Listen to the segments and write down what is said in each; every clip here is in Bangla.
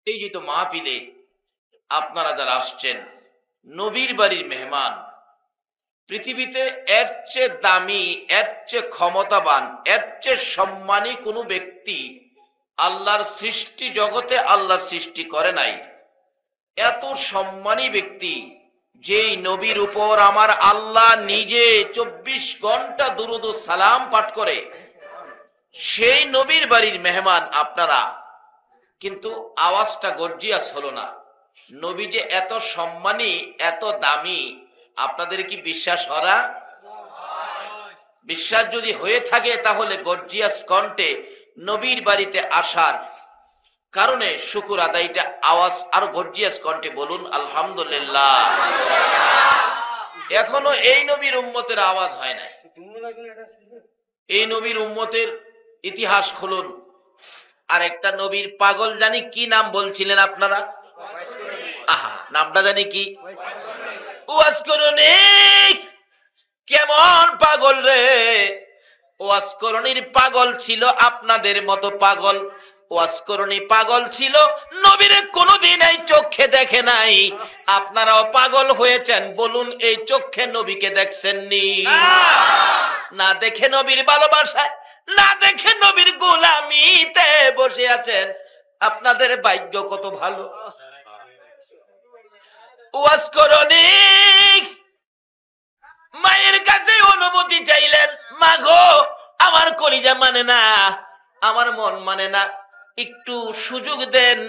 এই যে তো মাহফিলে আপনারা যারা আসছেন, নবীর বাড়ির মেহমান, পৃথিবীতে এর চেয়ে দামি, এর চেয়ে ক্ষমতাবান, এর চেয়ে সম্মানী কোনো ব্যক্তি আল্লাহর সৃষ্টি জগতে আল্লাহ সৃষ্টি করে নাই। এত সম্মানী ব্যক্তি যেই নবীর উপর আমার আল্লাহ নিজে 24 ঘন্টা দুরূদ ও সালাম পাঠ করে, সেই নবীর বাড়ির মেহমান আপনারা। কিন্তু আওয়াজটা গর্জিয়াস হলো না। নবী যে এত সম্মানী, এত দামি, আপনাদের কি বিশ্বাস হরা? বিশ্বাস যদি হয়ে থাকে তাহলে গর্জিয়াস কণ্ঠে নবীর বাড়িতে আসার কারণে শুকর আদায়টা আওয়াজ আরো গর্জিয়াস কণ্ঠে বলুন আলহামদুলিল্লাহ। এখনো এই নবীর উম্মতের আওয়াজ হয় নাই। এই নবীর উম্মতের ইতিহাস খুলুন। আর একটা নবীর পাগল জানি কি নাম বলছিলেন আপনারা? আহা, নামটা জানি কি? ওয়াজ করুনি। কেমন পাগল রে! ওয়াজ করুনির পাগল ছিল আপনাদের মতো পাগল। ওয়াজ করুনি পাগল ছিল, নবীরে কোনোদিন এই চোখে দেখে নাই। আপনারাও পাগল হয়েছেন, বলুন এই চোখে নবীকে দেখছেননি? না দেখে নবীর ভালোবাসায়, না দেখে নবীর গোলামিতে বসে আছেন। আপনাদের ভাগ্য কত ভালো। ওয়াজ করুনি মায়ের কাছে অনুমতি চাইলেন, মা গো আমার কলিজা মানে না, আমার মন মানে না, একটু সুযোগ দেন,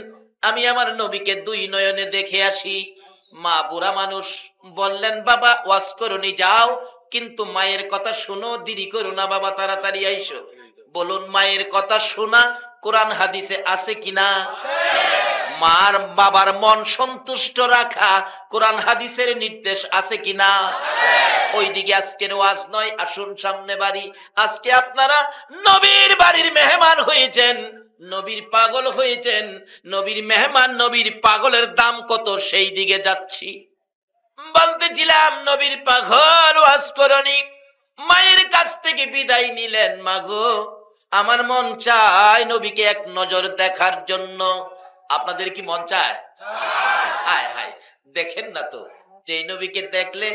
আমি আমার নবীকে 2 নয়নে দেখে আসি। মা বুড়া মানুষ বললেন, বাবা ওয়াজ করুনি যাও, কিন্তু মায়ের কথা শুনো, দেরি করো না বাবা, তাড়াতাড়ি আইসো। বলুন মায়ের কথা শোনা কোরআন হাদিসে আছে কিনা? মার বাবার মন সন্তুষ্ট রাখা কোরআন হাদিসের নির্দেশ আছে কিনা? ওইদিকে আজকের ওয়াজ নয়, আসুন সামনে বাড়ি। আজকে আপনারা নবীর বাড়ির মেহমান হয়েছেন, নবীর পাগল হয়েছেন। নবীর মেহমান, নবীর পাগলের দাম কত সেই দিকে যাচ্ছি। বলতেছিলাম নবীর পাগল ওয়াজ করনি, মায়ের কাছ থেকে বিদায় নিলেন। মাগো আমার মন চায় নবীকে এক নজর দেখার জন্য। আপনাদের কি মন চায়? হায় হায়, দেখেন না তো, যে নবীকে দেখলে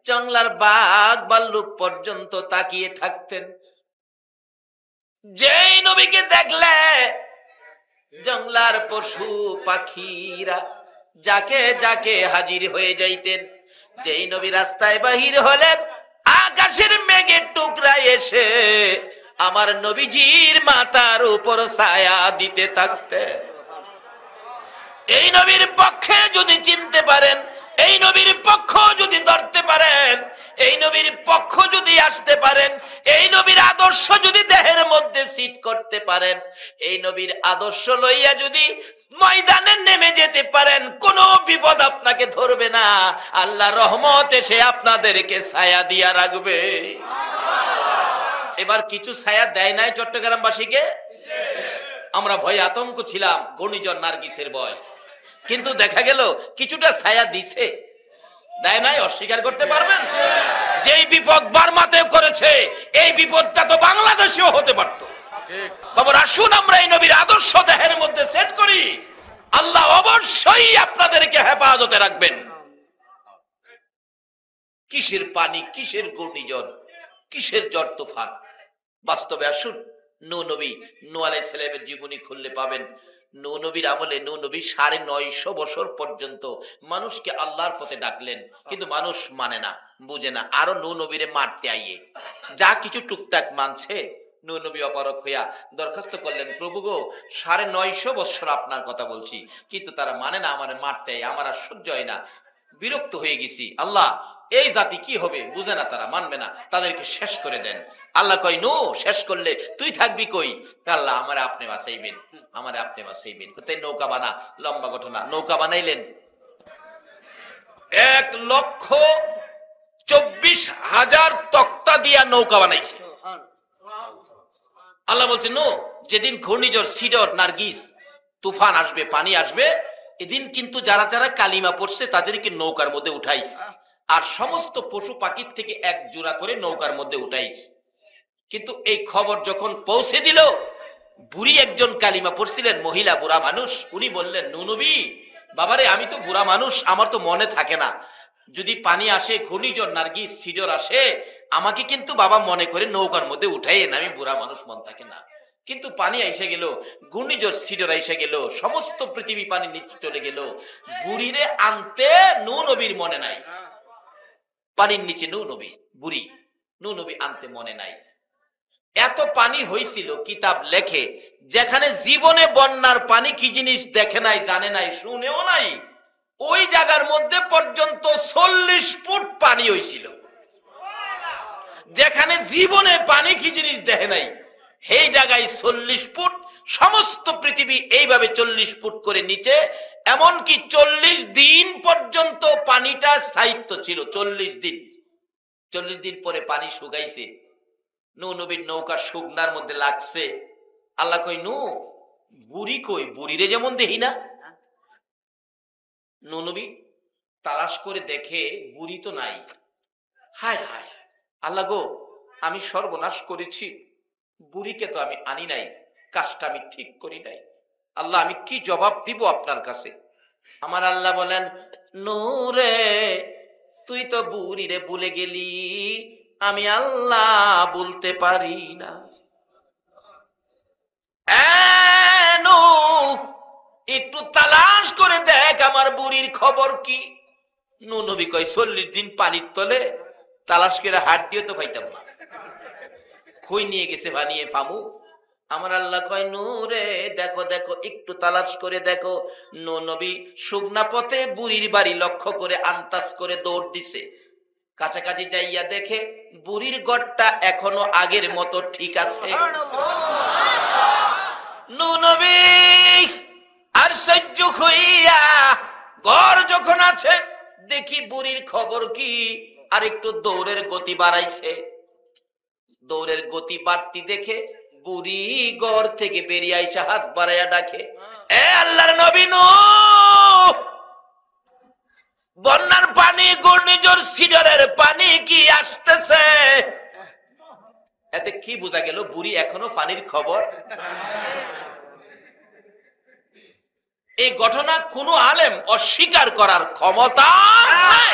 জংলার বাঘ ভাল্লুক পর্যন্ত তাকিয়ে থাকতেন। যেই নবীকে দেখলে জংলার পশু পাখিরা যাকে যাকে হাজির হয়ে যাইতেন। যেই নবী রাস্তায় বাহির হলেন, আকাশের মেঘের টুকরা এসে আমার নবীজির মাথার উপর ছায়া দিতে থাকতেন। এই নবীর পক্ষে যদি চিনতে পারেন, এই নবীর পক্ষ যদি ধরতে পারেন, এই নবীর পক্ষ যদি আসতে পারেন, এই নবীর আদর্শ যদি দেহের মধ্যে সিট করতে পারেন, এই নবীর আদর্শ লইয়া যদি ময়দানে নেমে যেতে পারেন, কোনো বিপদ আপনাকে ধরবে না। আল্লাহ রহমত এসে আপনাদেরকে ছায়া দিয়া রাখবে। এবার কিছু ছায়া দেয় নাই চট্টগ্রামবাসীকে? আমরা ভয় আতঙ্ক ছিলাম, ঘূর্ণিঝড় নার্গিসের ভয়, কিন্তু দেখা গেল কিছুটা ছায়া দিছে। দেয় নাই? অস্বীকার করতে পারবেন? যেই বিপদ বার্মাতেও করেছে, এই বিপদটা তো বাংলাদেশেও হতে পারত। বাবা আসুন আমরা এই নবীর আদর্শ দেহের মধ্যে সেট করি, আল্লাহ অবশ্যই আপনাদেরকে হেফাজতে রাখবেন। কিসের পানি, কিসের ঘূর্ণিঝড়, কিসের ঝড় তুফান? বাস্তবে আসুন, নূহ নবী, নূহ আলাইহিস সালামের জীবনী খুললে পাবেন। নূহ নবীর আমলে নূহ নবী 950 বছর পর্যন্ত মানুষকে আল্লাহর পথে ডাকলেন, কিন্তু মানুষ মানে না, বুঝে না। আরো নূহ নবীরে মারতে আইয়ে যা কিছু টুকটাক মানছে, নূহ নবী অপারক হইয়া দরখাস্ত করলেন, প্রভু গো 950 বছর আপনার কথা বলছি, কিন্তু তারা মানে না, আমার মারতে আইয়ে, আমার আর সহ্য হয় না, বিরক্ত হয়ে গেছি। আল্লাহ এই জাতি কি হবে, বুঝে না, তারা মানবে না, তাদেরকে শেষ করে দেন। আল্লাহ কয়, নূহ শেষ করলে তুই থাকবি কই? আল্লাহ আমারে আপনি বাঁচাইবেন, আমারে আপনি বাঁচাইবেন। তাই নৌকা বানা, লম্বা ঘটনা। নৌকা বানাইলেন, 1,24,000 তক্তা দিয়া নৌকা বানাইছে। আল্লাহ বলছে, নূহ যেদিন ঘূর্ণিঝড় সিডর নার্গিস তুফান আসবে, পানি আসবে, এদিন কিন্তু যারা যারা কালিমা পড়ছে তাদেরকে নৌকার মধ্যে উঠাইস, আর সমস্ত পশু পাখির থেকে এক জোড়া করে নৌকার মধ্যে উঠাইস। কিন্তু এই খবর যখন পৌঁছে দিল, বুড়ি একজন কালিমা পড়ছিলেন, মহিলা বুড়া মানুষ, উনি বললেন, নবী বাবারে, আমি তো বুড়া মানুষ, আমার তো মনে থাকে না, যদি পানি আসে, ঘূর্ণিঝড় নার্গিস সিডর আসে, আমাকে কিন্তু বাবা মনে করে নৌকার মধ্যে উঠাইয়েন, আমি বুড়া মানুষ, মন থাকে না। কিন্তু পানি আইসে গেল, ঘূর্ণিঝড় সিডর আইসে গেল, সমস্ত পৃথিবী পানির নিচে চলে গেল, বুড়িরে আনতে নবীর মনে নাই। পানির নিচে বুড়ি নবী আনতে মনে নাই। এত পানি হয়েছিল, কিতাব লেখে, যেখানে জীবনে বন্যার পানি কি জিনিস দেখে নাই, জানে নাই, শুনেও নাই, ওই জায়গার মধ্যে পর্যন্ত 40 ফুট পানি হয়েছিল। যেখানে জীবনে পানি কি জিনিস দেখে নাই, সেই জায়গায় 40 ফুট, সমস্ত পৃথিবী এইভাবে 40 ফুট করে নিচে, এমনকি 40 দিন পর্যন্ত পানিটা স্থায়িত্ব ছিল। 40 দিন, 40 দিন পরে পানি শুকাইছে, নবীর নৌকা শুকনার মধ্যে লাগছে। আল্লাহ কই, বুড়ি কই, বুড়িরে যেমন দেখি না। নবী তালাশ করে দেখে বুড়ি তো নাই। হায় হায়, আল্লাহ গো, আমি সর্বনাশ করেছি, বুড়িকে তো আমি আনি নাই, কাজটা আমি ঠিক করি নাই। আল্লাহ, আমি কি জবাব দিব আপনার কাছে? আমার আল্লাহ বলেন, নূরে তুই তো বুড়িরে ভুলে গেলি, আমি আল্লাহ বলতে পারি না। একটু তালাশ করে দেখ আমার বুড়ির খবর কি। নবী কয়, 40 দিন পানির তলে তালাশ করে হাত দিয়ে তো পাইতাম না, কই নিয়ে গেছে বানিয়ে পামু। আমার আল্লাহ কয়, নূরে দেখো দেখো, একটু তালাশ করে দেখো। নবী শুকনা পথে বুড়ির বাড়ি লক্ষ্য করে আন্তাজ করে দৌড় দিছে। কাছাকাছি যাইয়া দেখে বুড়ির গড়টা এখনো আগের মতো ঠিক আছে। নবী আর সহ্য হইয়া গড় যখন আছে, দেখি বুড়ির খবর কি, আর একটু দৌড়ের গতি বাড়াইছে। দৌড়ের গতি বাড়তি দেখে বুড়ি গড় থেকে বেরিয়ে আইসা হাত বাড়াইয়া ডাকে, এ আল্লাহর নবী নূহ, বন্যার পানি, ঘূর্ণিঝড় সিডরের পানি কি আসতেছে? এতে কি বোঝা গেল? বুড়ি এখনো পানির খবর। এই ঘটনা কোন আলেম অস্বীকার করার ক্ষমতা নাই।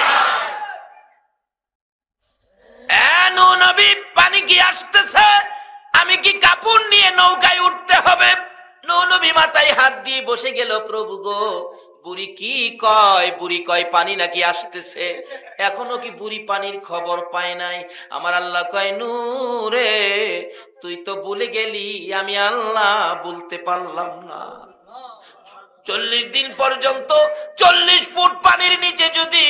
নবী, পানি কি আসতেছে? আমি কি কাপড় নিয়ে নৌকায় উঠতে হবে? নবী মাথায় হাত দিয়ে বসে গেল, প্রভু গো, বুড়ি কি কয়? বুড়ি কয় পানি নাকি আসতেছে। এখনো কি বুড়ি পানির খবর পায় নাই? আমার আল্লাহ কয়, নূরে তুই তো ভুলে গেলি, আমি আল্লাহ বলতে পারলাম না। 40 দিন পর্যন্ত 40 ফুট পানির নিচে যদি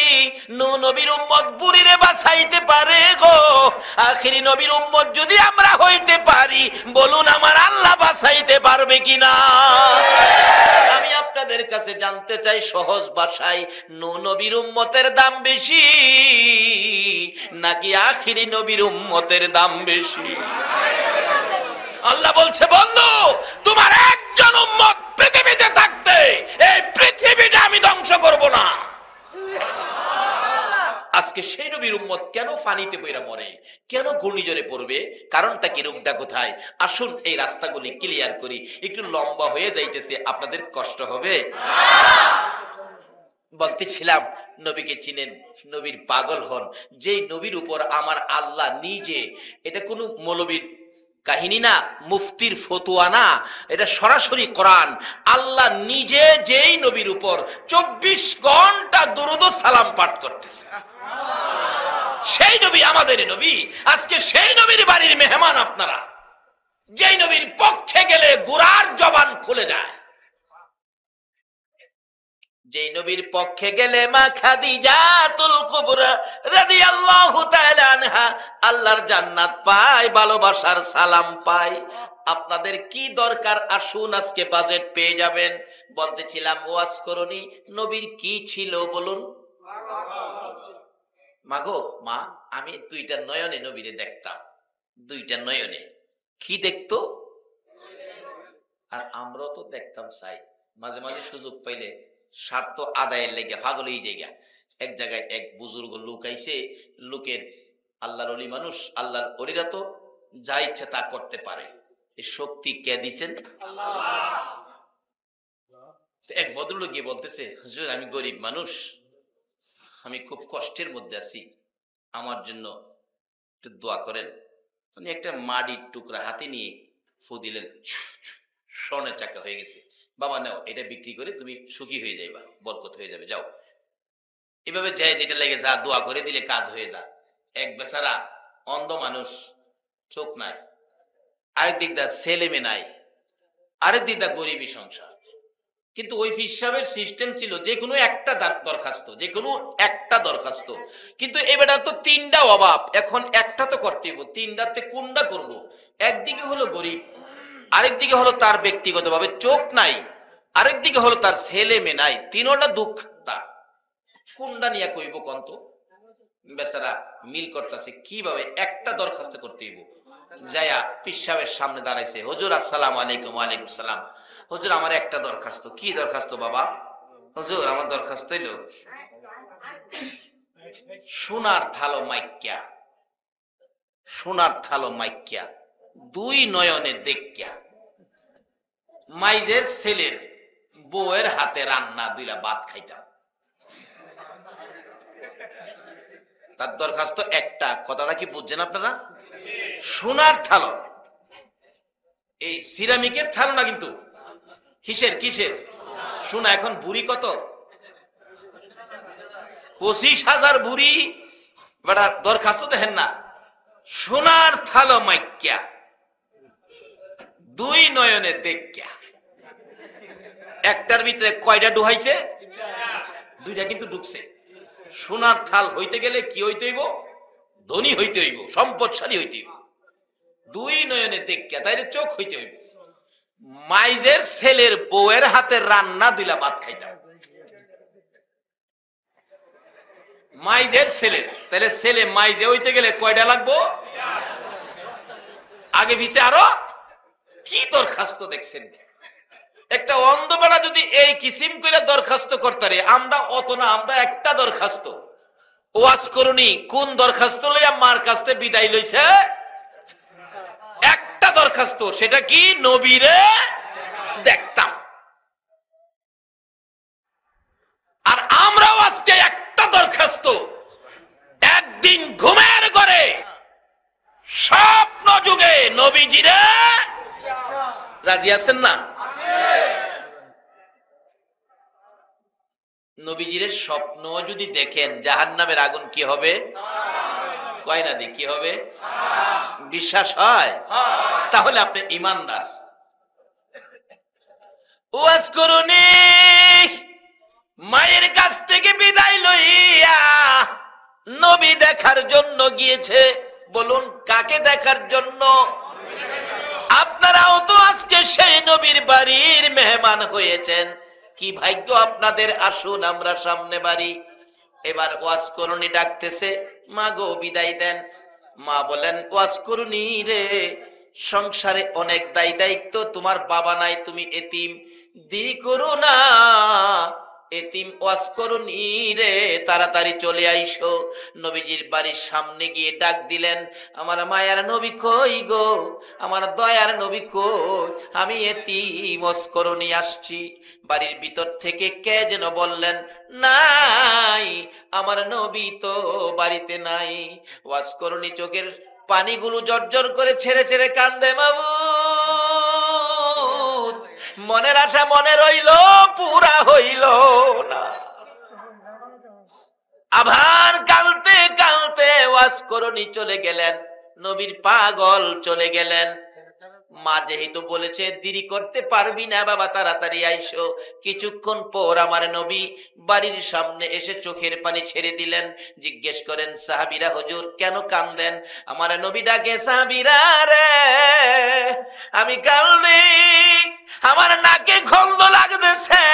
নবীর উম্মত বুড়িরে বাঁচাইতে পারে গো, আখিরি নবীর উম্মত যদি আমরা হইতে পারি, বলুন আমার আল্লাহ বাঁচাইতে পারবে কিনা? আমি আপনাদের কাছে জানতে চাই সহজ ভাষায়, নবীর উম্মতের দাম বেশি নাকি আখিরি নবীর উম্মতের দাম বেশি? আল্লাহ বলছে, বন্ধু, তোমার একজন উম্মত পৃথিবীতে থাকতে এই পৃথিবীটা আমি ধ্বংস করব না। আজকে সেই নবীর উম্মত কেন পানিতে পড়ে মরে, কেন ঘূর্ণিঝড়ে পড়বে? কারণটা কি, রোগটা কোথায়? আসুন এই রাস্তাগুলি ক্লিয়ার করি। একটু লম্বা হয়ে যাইতেছে, আপনাদের কষ্ট হবে। বলতেছিলাম, নবীকে চিনেন, নবীর পাগল হন। যেই নবীর উপর আমার আল্লাহ নিজে, এটা কোনো মৌলবীর কাহিনী না, মুফতির ফতুয়া না, এটা সরাসরি কোরআন। আল্লাহ নিজে যেই নবীর উপর 24 ঘন্টা দুরূদ ও সালাম পাঠ করতেছে, সেই নবী আমাদের নবী। আজকে সেই নবীর বাড়ির মেহমান আপনারা, যেই নবীর পক্ষে গেলে গোরার জবান খুলে যায়, যেই নবীর পক্ষে গেলে মা খাদিজাতুল কুবরা রাদিয়াল্লাহু তাআলা আনহা আল্লাহর জান্নাত পায়, ভালোবাসার সালাম পায়। আপনাদের কি দরকার? আসুন আজকে বাজেট পেয়ে যাবেন। বলতেছিলাম, ওয়াজ করনি, নবীর কি ছিল বলুন? মাগো মা, আমি 2টা নয়নে নবীরে দেখতাম। 2টা নয়নে কি দেখতো? আর আমরাও তো দেখতাম, চাই মাঝে মাঝে সুযোগ পাইলে স্বার্থ আদায়ের লেগে পাগল এই জায়গা। এক জায়গায় এক বুজুর্গ লোক আইছে, লোকের আল্লাহর ওলি মানুষ, আল্লাহর ওলিরা তো যা ইচ্ছা তা করতে পারে। এই শক্তি কে দিছেন? এক ভদ্রলোক গিয়ে বলতেছে, হুজুর আমি গরিব মানুষ, আমি খুব কষ্টের মধ্যে আছি, আমার জন্য একটু দোয়া করেন। উনি একটা মাটির টুকরা হাতে নিয়ে ফু দিলেন, স্বর্ণের চাকা হয়ে গেছে। বাবা নাও, এটা বিক্রি করে তুমি সুখী হয়ে যাইবা, বরকত হয়ে যাবে, যাও। এভাবে যায় যেটা লেগে যা, দোয়া করে দিলে কাজ হয়ে যা। এক বেচারা অন্ধ মানুষ, চোখ নাই, আরেক দিক দা ছেলে মেয়ে নাই, আরেক দিক দা গরিবী সংসার। কিন্তু ওই হিসাবের সিস্টেম ছিল যে কোনো একটা দরখাস্ত, যে কোনো একটা দরখাস্ত। কিন্তু এবার তো তিনটা অভাব, এখন একটা তো করতে হইব, তিনটাতে কোনটা করব? একদিকে হলো গরিব, আরেক দিকে হলো তার ব্যক্তিগতভাবে চোখ নাই, আরেক দিকে হলো তার ছেলে মেয়ে নাই, তিনোটা দুঃখ। তা কোনটা নিয়ে কইব কন্ত? বেচারা মিল করতেছে কিভাবে একটা দরখাস্ত করতে হইব। যায়া পীর সাহেবের সামনে দাঁড়াইছে, হুজুর আসসালামু আলাইকুম। ওয়ালাইকুম সালাম। হুজুর আমার একটা দরখাস্ত। কি দরখাস্ত বাবা? হুজুর আমার দরখাস্ত হইল সোনার থালো মাইক্যা, সোনার থালো মাইক্যা, দুই নয়নে দেখিয়া মাইজের ছেলের বউয়ের হাতে রান্না দুইলা ভাত খাইতাম। তার দরখাস্ত একটা। কথাটা কি বুঝছেন আপনারা? সোনার থালো, এই সিরামিকের থালো না কিন্তু। কিসের? কিসের? সোনা। এখন বুড়ি কত? 25,000 বুড়ি। বেটা দরখাস্ত দেখেন না, সোনার থালো মাইক্যা, দুই নয়নে দেখিয়া। একটার ভিতরে কয়টা ডুহাইছে? দুইটা কিন্তু ঢুকছে। সোনার থাল হইতে গেলে কি হইতে হইব? ধনী হইতে হইব, সম্পদশালী হইতে হইব। দুই নয়নে দেখিয়া, তাইলে চোখ হইতে হইব। মাইজের ছেলের বউয়ের হাতে রান্না দিলা ভাত খাইতাম। মাইজের ছেলের, তাহলে ছেলে মাইজে হইতে গেলে কয়টা লাগবো? আগে পিছে আরো। কি দরখাস্ত দেখছেন? একটা অন্ধ বেড়া যদি এই কিসিম করে দরখাস্ত করতারে, আমরা অত না, আমরা একটা দরখাস্ত। ওয়াজ করুনি কোন দরখাস্ত লইয়া মার কাছ থেকে বিদায় লইছে? একটা দরখাস্ত, সেটা কি? নবীরে দেখতাম। আর আমরাও আজকে একটা দরখাস্ত, একদিন ঘুমের ঘরে স্বপ্ন যুগে নবীজিরে রাজি আছেন না? নবীজির স্বপ্ন যদি দেখেন, জাহান্নামের আগুন কি হবে? কয় না দি কি হবে? বিশ্বাস হয়? তাহলে আপনি ইমানদার। ওয়াজ করুনি মায়ের কাছ থেকে বিদায় লইয়া নবী দেখার জন্য গিয়েছে। বলুন কাকে দেখার জন্য? আপনারাও তো আজকে সেই নবীর বাড়ির মেহমান হয়েছেন। কি ভাগ্য আপনাদের। আসুন আমরা সামনে বাড়ি। এবার ওয়াজ করুনি ডাকতেছে, মা গো বিদায় দেন। মা বলেন, ওয়াজ করুনি রে, সংসারে অনেক দায় দায়িত্ব, তোমার বাবা নাই, তুমি এতিম, দেরি করো না। এতিম ওয়াজ করুনি রে, তাড়াতাড়ি চলে আইসো। নবীজির বাড়ির সামনে গিয়ে ডাক দিলেন, আমার মায়ার নবী কই গো, আমার দয়ার নবী কই, আমি এতিম ওয়াজ করুনি আসছি। বাড়ির ভিতর থেকে কে যেন বললেন, নাই আমার নবী তো বাড়িতে নাই। ওয়াজ করুনি চোখের পানিগুলো জর্জর করে ছেড়ে ছেড়ে কান্দে, মাবুদ মনের আশা মনে রইল, পুরা হইল না। আবার কালতে কালতে ওয়াজ করুনি চলে গেলেন, নবীর পাগল চলে গেলেন। মা যেহেতু বলেছে দেরি করতে পারবি না বাবা, তাড়াতাড়ি আইসো। কিছুক্ষণ পর আমার নবী বাড়ির সামনে এসে চোখের পানি ছেড়ে দিলেন। জিজ্ঞেস করেন সাহাবীরা, হুজুর কেন কান্দেন? আমার নবী ডাকে, সাহাবীরা রে, আমি কান্দি, আমার নাকে গন্ধ লাগতেছে,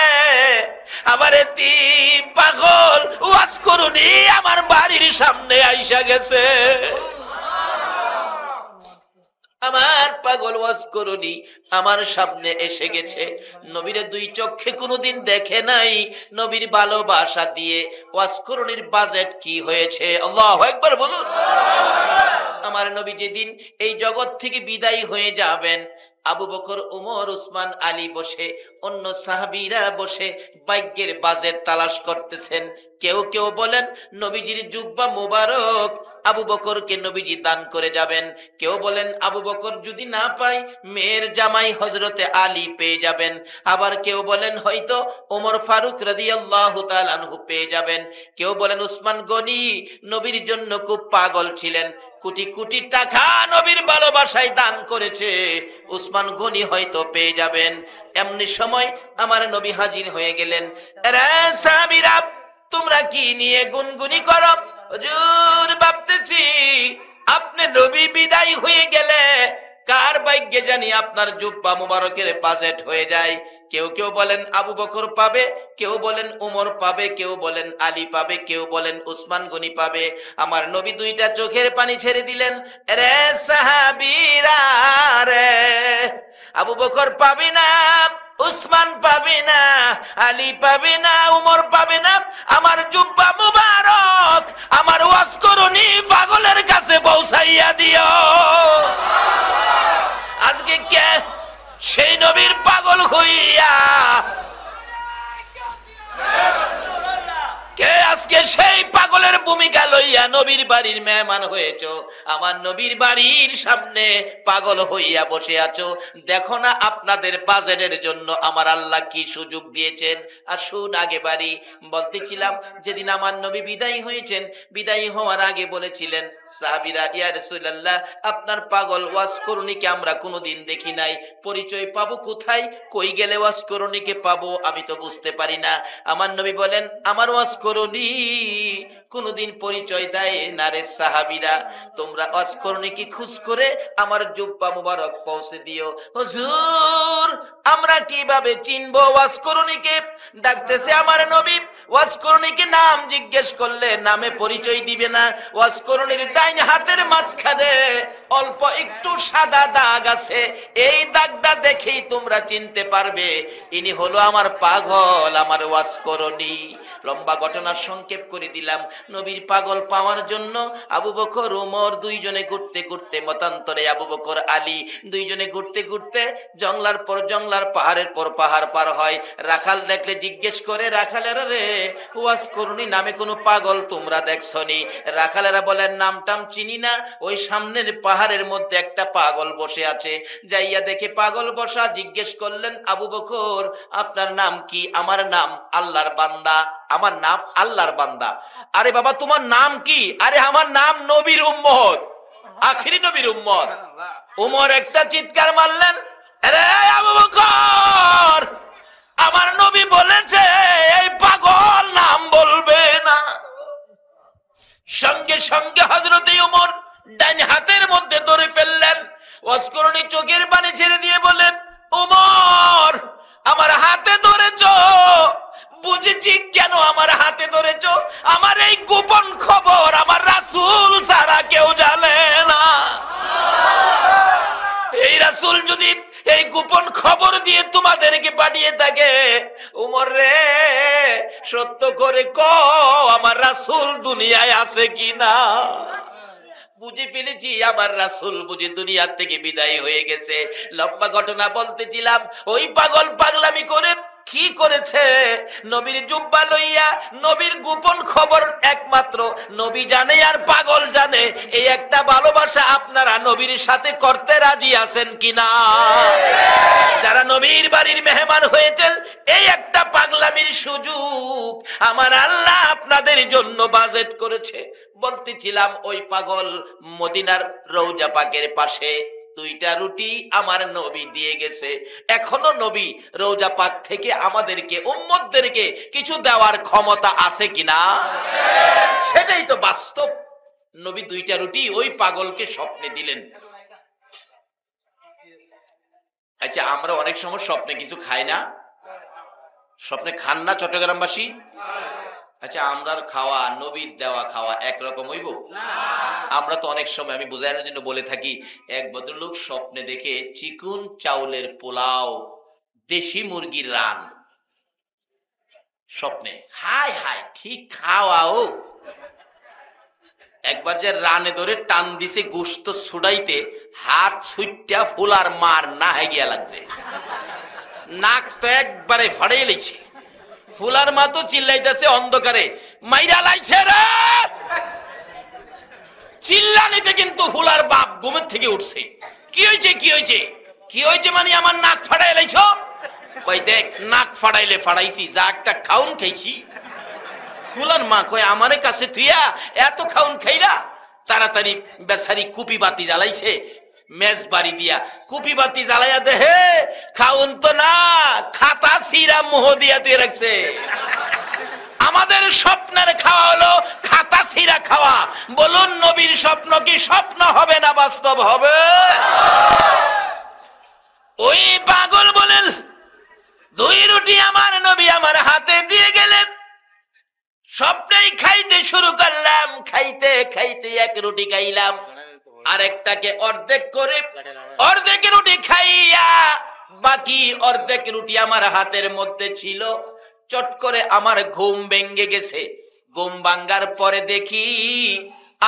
আমার এতিম পাগল ওয়াজ করুনি আমার বাড়ির সামনে আইসা গেছে। আমার পাগল ওয়াজ করুনি আমার সামনে এসে গেছে। নবীরে দুই চোখে কোনোদিন দেখে নাই। নবীর ভালোবাসা দিয়ে ওয়াজ করুনির বাজেট কি হয়েছে? আল্লাহু আকবার বলুন। আমার নবী যেদিন এই জগৎ থেকে বিদায় হয়ে যাবেন, আবু বকর, উমর, উসমান, আলী বসে, অন্য সাহাবীরা বসে ভাগ্যের বাজেট তালাশ করতেছেন। কেউ কেউ বলেন নবীজির জুব্বা মুবারক আবু বকরকে নবীজি দান করে যাবেন। কেউ বলেন আবু বকর যদি না পায় মেয়ের জামাই হযরতে আলী পেয়ে যাবেন। আবার কেউ বলেন হয়তো ওমর ফারুক রাদিয়াল্লাহু তাআলা আনহু পেয়ে যাবেন। কেউ বলেন উসমান গনি নবীর জন্য খুব পাগল ছিলেন, কোটি কোটি টাকা নবীর ভালোবাসায় দান করেছে, উসমান গনি হয়তো পেয়ে যাবেন। এমনি সময় আমার নবী হাজির হয়ে গেলেন। আরে সাহাবীরা, তোমরা কি নিয়ে গুনগুনি করো? হুজুর, ভাবতেছি আপনি নবী বিদায় হয়ে গেলে কার ভাগ্যে জানি আপনার জুব্বা মুবারকের বাজেট হয়ে যায়। কেউ কেউ বলেন আবু বকর পাবে, কেউ বলেন উমর পাবে, কেউ বলেন আলী পাবে, কেউ বলেন উসমান গনি পাবে। আমার নবী দুইটা চোখের পানি ছেড়ে দিলেন। রে সাহাবীরা রে, আবু বকর পাবে না, উসমান পাবে না, আলী পাবে না, উমর পাবে না, আমার জুব্বা মুবারক আমার ওয়াজ করুনি পাগলের কাছে পৌঁছাইয়া দিও। আজকে কে সেই নবীর পাগল হইয়া, কে আজকে সেই পাগলের ভূমিকা লইয়া নবীর বাড়ির মেহমান হয়েছো, আমার নবীর বাড়ির সামনে পাগল হইয়া বসে আছো? দেখো না আপনাদের বাজেটের জন্য আমার আল্লাহ কি সুযোগ দিয়েছেন। আসুন আগে বাড়ি। বলতেছিলাম যেদিন আমার নবী বিদায়ী হয়েছেন, বিদায়ী হওয়ার আগে বলেছিলেন সাহাবীরা, ইয়া রাসূলুল্লাহ আপনার পাগল ওয়াজ করুনিকে আমরা কোনোদিন দেখি নাই, পরিচয় পাবো কোথায়? কই গেলে ওয়াজ করুনিকে পাবো আমি তো বুঝতে পারি না। আমার নবী বলেন আমার ওয়াজ করুনি কোনদিন পরিচয় দেয় না রে সাহাবীরা, তোমরা ওয়াজ করুনিকে খুঁজ করে আমার জুব্বা মুবারক পৌঁছে দিও। হুজুর, আমরা কিভাবে চিনবো ওয়াজ করুনিকে? ডাকতেছে আমার নবী। ওয়াজ করুনিকে নাম জিজ্ঞেস করলে নামে পরিচয় দিবে না। ওয়াজ করুনির ডাইন হাতের মাঝখানে অল্প একটু সাদা দাগ আছে, এই দাগটা দেখেই তোমরা চিনতে পারবে ইনি হলো আমার পাগল, আমার ওয়াজ করুনি। লম্বা ঘটনার সংক্ষেপ করে দিলাম। নবীর পাগল পাওয়ার জন্য আবু বকর ওমর দুইজনে ঘুরতে ঘুরতে, মতান্তরে আবু বকর আলী দুইজনে ঘুরতে ঘুরতে জংলার পর জংলার, পাহাড়ের পর পাহাড় পার হয়। রাখাল দেখলে জিজ্ঞেস করে, রাখালেরা রে, ওয়াজ করুনি নামে কোনো পাগল তোমরা দেখছনি? রাখালেরা বলেন নাম টাম চিনি না, ওই সামনের পাহাড়ের মধ্যে একটা পাগল বসে আছে। যাইয়া দেখে পাগল বসা, জিজ্ঞেস করলেন আবু বকর আপনার নাম কি? আমার নাম আল্লাহর বান্দা। আমার নাম আল্লাহর বান্দা। আরে বাবা তোমার নাম কি? আরে আমার নাম নবীর উম্মত, আখিরি নবীর উম্মত। উমর একটা চিৎকার মারলেন, আরে আবু বকর আমার নবী বলেছে এই পাগল নাম বলবে না। সঙ্গে সঙ্গে হযরতে উমর ডান হাতের মধ্যে ধরে ফেললেন। ওয়াজ করুনি চোখের পানি ছেড়ে দিয়ে বলেন, উমর আমার হাতে ধরেছ, বুঝেছি কেন আমার হাতে ধরেছ। আমার এই গোপন খবর আমার রাসূল ছাড়া কেউ জানে না। এই রাসূল যদি এই গোপন খবর দিয়ে তোমাদেরকে পাঠিয়ে থাকে, উমর রে সত্য করে কও আমার রাসূল দুনিয়ায় আছে কিনা। বুঝে ফেলেছি আমার রাসূল বুঝি দুনিয়া থেকে বিদায় হয়ে গেছে। লম্বা ঘটনা বলতেছিলাম, ওই পাগল পাগলামি করে কি করেছে? নবীর জুব্বা লইয়া নবীর গোপন খবর একমাত্র নবী জানে আর পাগল জানে। এই একটা ভালোবাসা আপনারা নবীর সাথে করতে রাজি আছেন কিনা? যারা নবীর বাড়ির মেহমান হয়েছেন, এই একটা পাগলামির সুযোগ আমার আল্লাহ আপনাদের জন্য বাজেট করেছে। বলতেছিলাম ওই পাগল মদিনার রওজা পাকের পাশে দুইটা রুটি আমার নবী দিয়ে গেছে। এখনো নবী রওজা পাক থেকে আমাদেরকে উম্মতদেরকে কিছু দেওয়ার ক্ষমতা আছে কিনা? সেটাই তো বাস্তব। নবী দুইটা রুটি ওই পাগলকে স্বপ্নে দিলেন। আচ্ছা, আমরা অনেক সময় স্বপ্নে কিছু খাই না? স্বপ্নে খান না চট্টগ্রামবাসী? আচ্ছা, আমরার খাওয়া নবীর দেওয়া খাওয়া একরকম হইব? আমরা তো অনেক সময়, আমি বোঝানোর জন্য বলে থাকি, এক ভদ্রলোক স্বপ্নে দেখে চিকুন চাউলের পোলাও, দেশি মুরগির রান স্বপ্নে। হায় হায় কি খাওয়াও! একবার যে রানে ধরে টান দিছে গোস্ত ছুড়াইতে, হাত ছুটটা ফুলার মার না হয়ে গিয়া লাগছে, নাক তো একবারে ফাড়িয়ে লেছে। ফুলার মা তো চিল্লাইতেছে অন্ধকারে, মাইরা লাইছে রে। চিল্লানিতে কিন্তু ফুলার বাপ ঘুমের থেকে উঠছে। কি হয়েছে কি হয়েছে কি হয়েছে মানে আমার নাক ফাড়াই লাইছ? কই দেখ, নাক ফাড়াইলে ফাড়াইছি, যা একটা খাউন খাইছি। ফুলার মা কয় আমারে কাছে তুইয়া এত খাউন খাইলা? তাড়াতাড়ি বেচারি কুপি বাতি জ্বালাইছে, মেজ বাড়ি দিয়া কুপি বাতি জ্বালাইয়া দেহে খাউন তো না, খাতা সিরা মোহ দিয়া দিয়ে রাখছে। আমাদের স্বপ্নের খাওয়া হলো খাতা সিরা খাওয়া। বলুন নবীর স্বপ্ন কি স্বপ্ন হবে না বাস্তব হবে? ওই পাগল বলেন 2 রুটি আমার নবী আমার হাতে দিয়ে গেলেন। স্বপ্নেই খাইতে শুরু করলাম, খাইতে খাইতে 1 রুটি খাইলাম, আরেকটাকে অর্ধেক করে, অর্ধেক রুটি খাইয়া বাকি অর্ধেক রুটি আমার হাতের মধ্যে ছিল। চট করে আমার ঘুম ভেঙে গেছে। ঘুম ভাঙ্গার পরে দেখি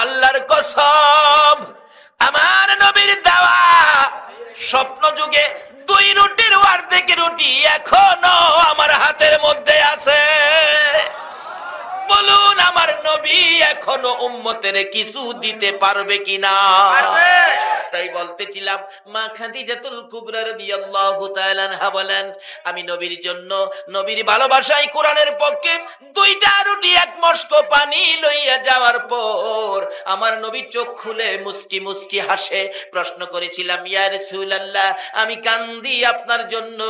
আল্লাহর কসম আমার নবীর দেওয়া স্বপ্ন যুগে 2 রুটির অর্ধেক রুটি এখনো আমার হাতের মধ্যে আছে। বলুন আমার নবী এখনো উম্মতের কিছু দিতে পারবে কিনা? তাই বলতেছিলাম, মা খাদিজাতুল কুবরা রাদিয়াল্লাহু তাআলা আনহা বলেন, আমি নবীর জন্য, নবীর ভালোবাসায় কোরআনের পক্ষে 2টা রুটি 1 মস্ক পানি লইয়া যাওয়ার পর আমার নবী চোখ খুলে মুস্কি মুস্কি হাসে। প্রশ্ন করেছিলাম, ইয়া রাসূলুল্লাহ আমি কান্দি আপনার জন্য,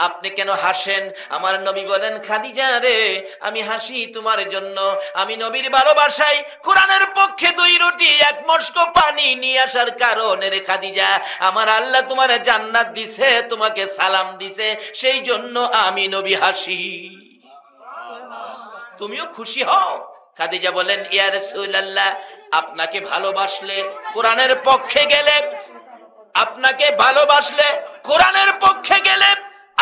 আপনি কেন হাসেন? আমার নবী বলেন, খাদিজা রে আমি হাসি তোমার জন্য, আমি নবীর ভালোবাসায় কোরআনের পক্ষে 2 রুটি 1 মস্ক পানি নিয়ে আসার কারণ রে খাদিজা, আমার আল্লাহ তোমার জান্নাত দিছে, তোমাকে সালাম দিছে, সেই জন্য আমি নবী হাসি। তুমিও খুশি হও? খাদিজা বলেন, ইয়া রাসূলুল্লাহ আপনাকে ভালোবাসলে কোরআনের পক্ষে গেলে, আপনাকে ভালোবাসলে কোরআনের পক্ষে গেলে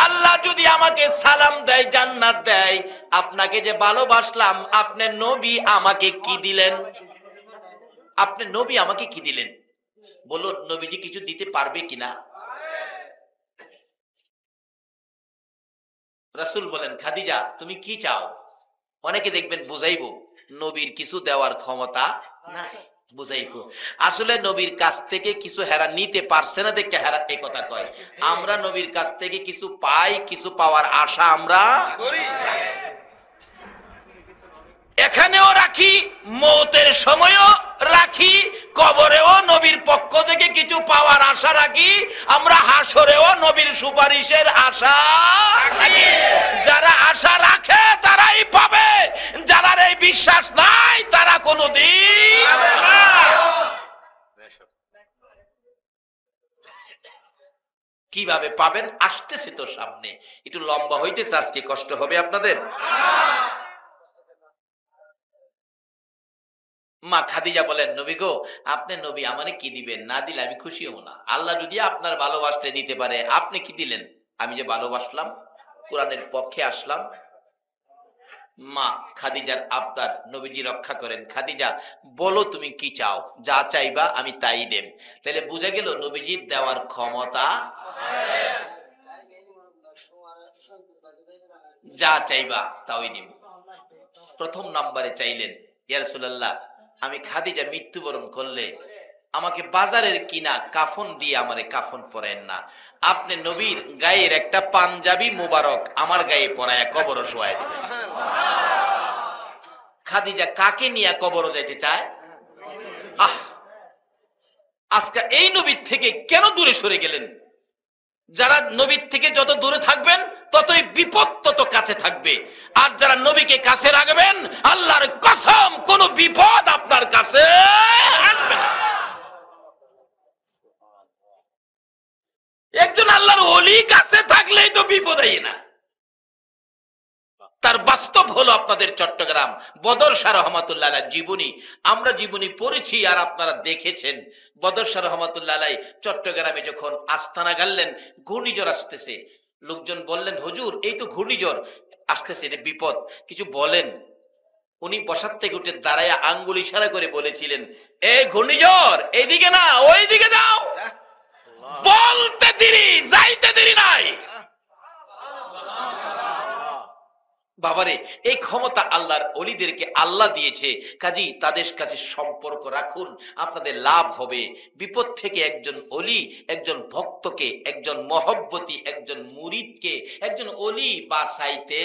আল্লাহ যদি আমাকে সালাম দেয়, জান্নাত দেয়, আপনাকে যে ভালোবাসলাম, আপনি নবী আমাকে কি দিলেন? আপনি নবী আমাকে কি দিলেন? বলুন নবীজি কিছু দিতে পারবে কিনা? রাসূল বলেন, খাদিজা তুমি কি চাও? অনেকে দেখবেন বুঝাইবো নবীর কিছু দেওয়ার ক্ষমতা নাই, বুঝাইবো। আসলে নবীর কাছ থেকে কিছু হেরা নিতে পারছে না দেখে হেরা এই কথা কয়। আমরা নবীর কাছ থেকে কিছু পাই, কিছু পাওয়ার আশা আমরা করি। এখানেও রাখি, মৌতের সময়ও রাখি, কবরেও নবীর পক্ষ থেকে কিছু পাওয়ার আশা রাখি, আমরা হাসরেও নবীর সুপারিশের আশা রাখি। যারা আশা রাখে তারাই পাবে, যারা এই বিশ্বাস নাই তারা কোনোদিন পাবে না। কিভাবে পাবেন? আসতেছে তো সামনে, একটু লম্বা হইতেছে আজকে, কষ্ট হবে আপনাদের। মা খাদিজা বলেন, নবী গো আপনি নবী আমারে কি দিবেন? না দিলে আমি খুশি হব না। আল্লাহ যদি আপনার ভালোবাসলে দিতে পারে, আপনি কি দিলেন? আমি যে ভালোবাসলাম, কোরআনের পক্ষে আসলাম। মা খাদিজার আবদার নবীজি রক্ষা করেন। খাদিজা বলো তুমি কি চাও, যা চাইবা আমি তাই দেব। তাহলে বুঝা গেল নবীজির দেওয়ার ক্ষমতা, যা চাইবা তাই দিব। প্রথম নম্বরে চাইলেন, ইয়া রাসূলুল্লাহ আমি খাদিজা মৃত্যুবরণ করলে আমাকে বাজারের কিনা কাফন দিয়ে আমারে কাফন পরায়েন না, আপনি নবীর গায়ের একটা পাঞ্জাবি মুবারক আমার গায়ে পরায়া কবরে শোয়ায় দিবেন। খাদিজা কাকে নিয়ে কবরে যেতে চায়? আজকে এই নবীর থেকে কেন দূরে সরে গেলেন? যারা নবীর থেকে যত দূরে থাকবেন ততই বিপদ তত কাছে থাকবে, আর যারা নবীকে কাছে রাখবেন আল্লাহর কসম কোন বিপদ আপনার কাছে আসবে না। একজন আল্লাহর ওলি কাছে থাকলেই তো বিপদ হয় না। তার বাস্তব হলো আপনাদের চট্টগ্রাম বদর শাহ রহমাতুল্লাহ আলাইহির জীবনী। আমরা জীবনী পড়েছি আর আপনারা দেখেছেন। বদর শাহ রহমাতুল্লাহ আলাইহি চট্টগ্রামে যখন আস্তানা গাড়লেন, ঘূর্ণিঝড় আসতেছে, লোকজন বললেন হুজুর এই তো ঘূর্ণিঝড় আসতেছে, এটা বিপদ, কিছু বলেন। উনি বসার থেকে উঠে দাঁড়ায় আঙ্গুল ইশারা করে বলেছিলেন, এ ঘূর্ণিঝড় এইদিকে না ওইদিকে যাও। বলতে দেরি, যাইতে দেরি নাই। বাবারে, এই ক্ষমতা আল্লাহর ওলিদেরকে আল্লাহ দিয়েছে, কাজী তাদের কাছে সম্পর্ক রাখুন, আপনাদের লাভ হবে। বিপদ থেকে একজন ওলি, একজন ভক্তকে, একজন মহব্বতী, একজন মুরিদকে একজন ওলি বাঁচাইতে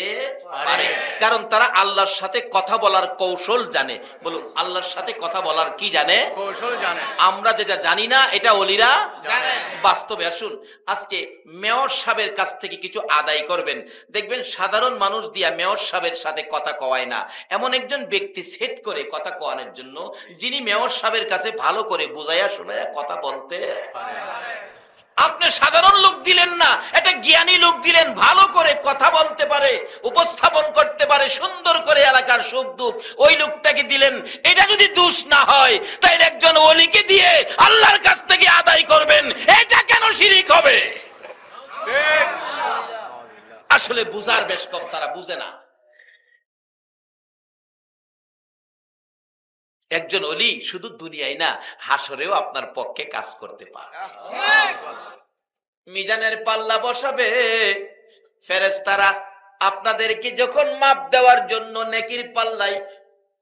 পারে, কারণ তারা আল্লাহর সাথে কথা বলার কৌশল জানে। বলুন, আল্লাহর সাথে কথা বলার কি জানে? কৌশল জানে। আমরা যেটা জানি না, এটা ওলিরা জানে। বাস্তবে আসুন, আজকে মেয়র সাহেবের কাছ থেকে কিছু আদায় করবেন, দেখবেন সাধারণ মানুষ দিয়া মেয়র সাহেবের সাথে কথা কওয়ায় না, এমন একজন ব্যক্তি সেট করে কথা কওয়ানোর জন্য, যিনি মেয়র সাহেবের কাছে ভালো করে বুঝাইয়া শোনায়া কথা বলতে পারে। আপনি সাধারণ লোক দিলেন না, এটা জ্ঞানী লোক দিলেন, ভালো করে কথা বলতে পারে, উপস্থাপন করতে পারে সুন্দর করে এলাকার সুখ দুঃখ, ওই লোকটাকে দিলেন। এটা যদি দোষ না হয়, তাইলে একজন ওলিকে দিয়ে আল্লাহর কাছ থেকে আদায় করবেন, এটা কেন শিরিক হবে? আসলে বুঝার বেশ কম, তারা বুঝে না। একজন ওলি শুধু দুনিয়ায় না, হাসরেও আপনার পক্ষে কাজ করতে পারে। মিজানের পাল্লা বসাবে ফেরেশতারা, আপনাদেরকে যখন মাপ দেওয়ার জন্য নেকির পাল্লায়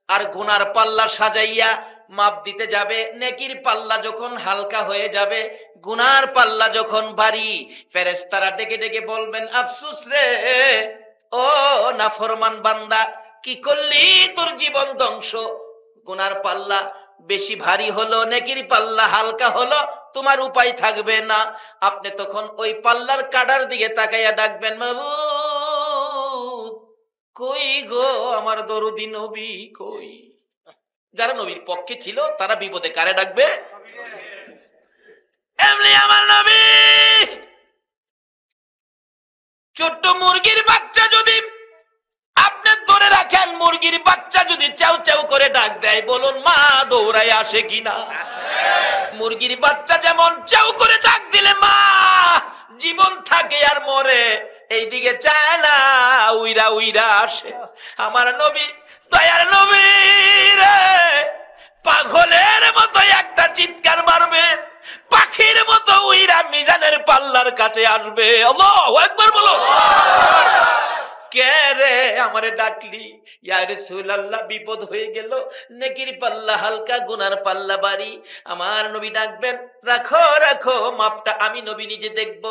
আর গুনার পাল্লা সাজাইয়া মাপ দিতে যাবে, নেকির পাল্লা যখন হালকা হয়ে যাবে, গুনার পাল্লা যখন ভারী, ফেরেশতারা ডেকে ডেকে বলবেন, আফসোস রে ও নাফরমান বান্দা, কি করলি? তোর জীবন ধ্বংস। গুনার পাল্লা বেশি ভারী হলো, নেকির পাল্লা হালকা হলো, তোমার উপায় থাকবে না। আপনি তখন ওই পাল্লার কাটার দিকে তাকাইয়া ডাকবেন, মাবুদ কই গো আমার দরদি নবী কই? যারা নবীর পক্ষে ছিল তারা বিপদে কারে ডাকবে? এমনি আমার নবী। ছোট্ট মুরগির বাচ্চা যদি আপনি ধরে রাখেন, মুরগির বাচ্চা যদি চাউ চাউ করে ডাক দেয়, বলুন মা দৌড়ায় আসে কিনা? মুরগির বাচ্চা যেমন চাউ করে ডাক দিলে মা জীবন থাকে আর মরে, এইদিকে চায় না, উইরা উইরা আসে। আমার নবী, দয়ার নবী রে, পাগলের মতো একটা চিৎকার মারবে, পাখির মতো উইরা মিজানের পাল্লার কাছে আসবে। আল্লাহু আকবার বলো। কে রে আমারে ডাকলি? ইয়া রাসূলুল্লাহ, বিপদ হয়ে গেল, নেকির পাল্লা হালকা, গুনার পাল্লা ভারী। আমার নবী ডাকবেন, রাখো রাখো, মাপটা আমি নবী নিজে দেখব,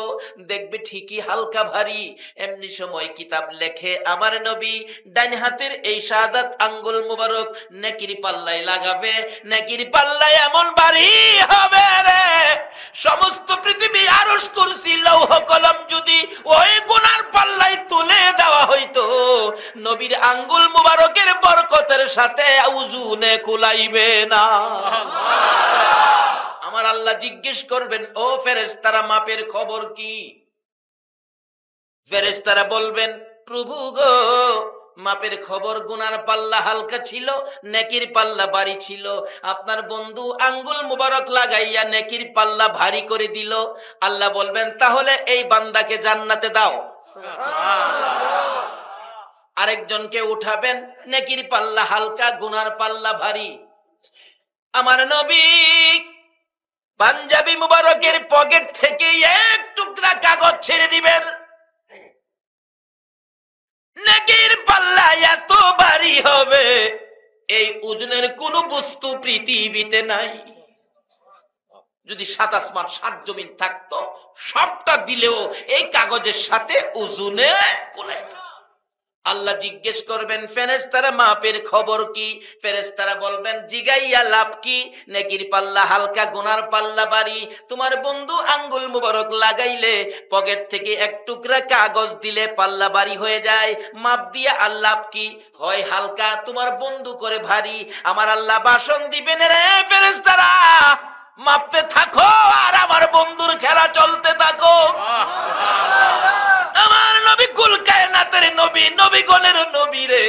দেখবে ঠিকই হালকা ভারী। এমনি সময় কিতাব লেখে আমার নবী ডাইন হাতের এই শাহাদাত আঙ্গুল মুবারক নেকির পাল্লায় লাগাবে, নেকির পাল্লায় এমন ভারী হবে রে, সমস্ত পৃথিবী আরশ কুরসি লৌহ কলম যদি ওই গুনার পাল্লায় তুলে দেওয়া হইতো, নবীর আঙ্গুল মুবারকের বরকতের সাথে ওজনে কুলাইবে না। আমার আল্লাহ জিজ্ঞেস করবেন, ও ফেরেশতারা মাপের খবর কি? ফেরেশতারা বলবেন, প্রভু গো মাপের খবর, গুনার পাল্লা হালকা ছিল, নেকির পাল্লা ভারী ছিল। আপনার বন্ধু আঙ্গুল মুবারক লাগাইয়া নেকির পাল্লা ভারী করে দিল। আল্লাহ বলবেন, তাহলে এই বান্দাকে জান্নাতে দাও। আরেকজনকে উঠাবেন, নেকির পাল্লা হালকা, গুনার পাল্লা ভারী। আমার নবী পাঞ্জাবি মুবারকের পকেট থেকে এক টুকরা কাগজ ছেড়ে দিবেন, নেকির পাল্লা এত ভারী হবে, এই ওজনের কোন বস্তু পৃথিবীতে নাই। যদি ৭ আসমান ৭ জমিন থাকতো, সবটা দিলেও এই কাগজের সাথে ওজনে কুলায় না। আল্লাহ জিজ্ঞেস করবেন, ফেরেশতারা মাপের খবর কি? ফেরেশতারা বলবেন, জিগাইয়া লাভ কি? নেকির পাল্লা হালকা, গুনার পাল্লা ভারী। তোমার বন্ধু আঙ্গুল মুবারক লাগাইলে, পকেট থেকে এক টুকরা কাগজ দিলে পাল্লা ভারী হয়ে যায়। মাপ দিয়া আল্লাহ কি হয় হালকা, তোমার বন্ধু করে ভারী। আমার আল্লাহ ভাষণ দিবেন, রে ফেরেশতারা মাপতে থাকো আর আমার বন্ধুর খেলা চলতে থাকো। আমার নবী কুল কায়নাতের নবী, নবীগণের নবী রে,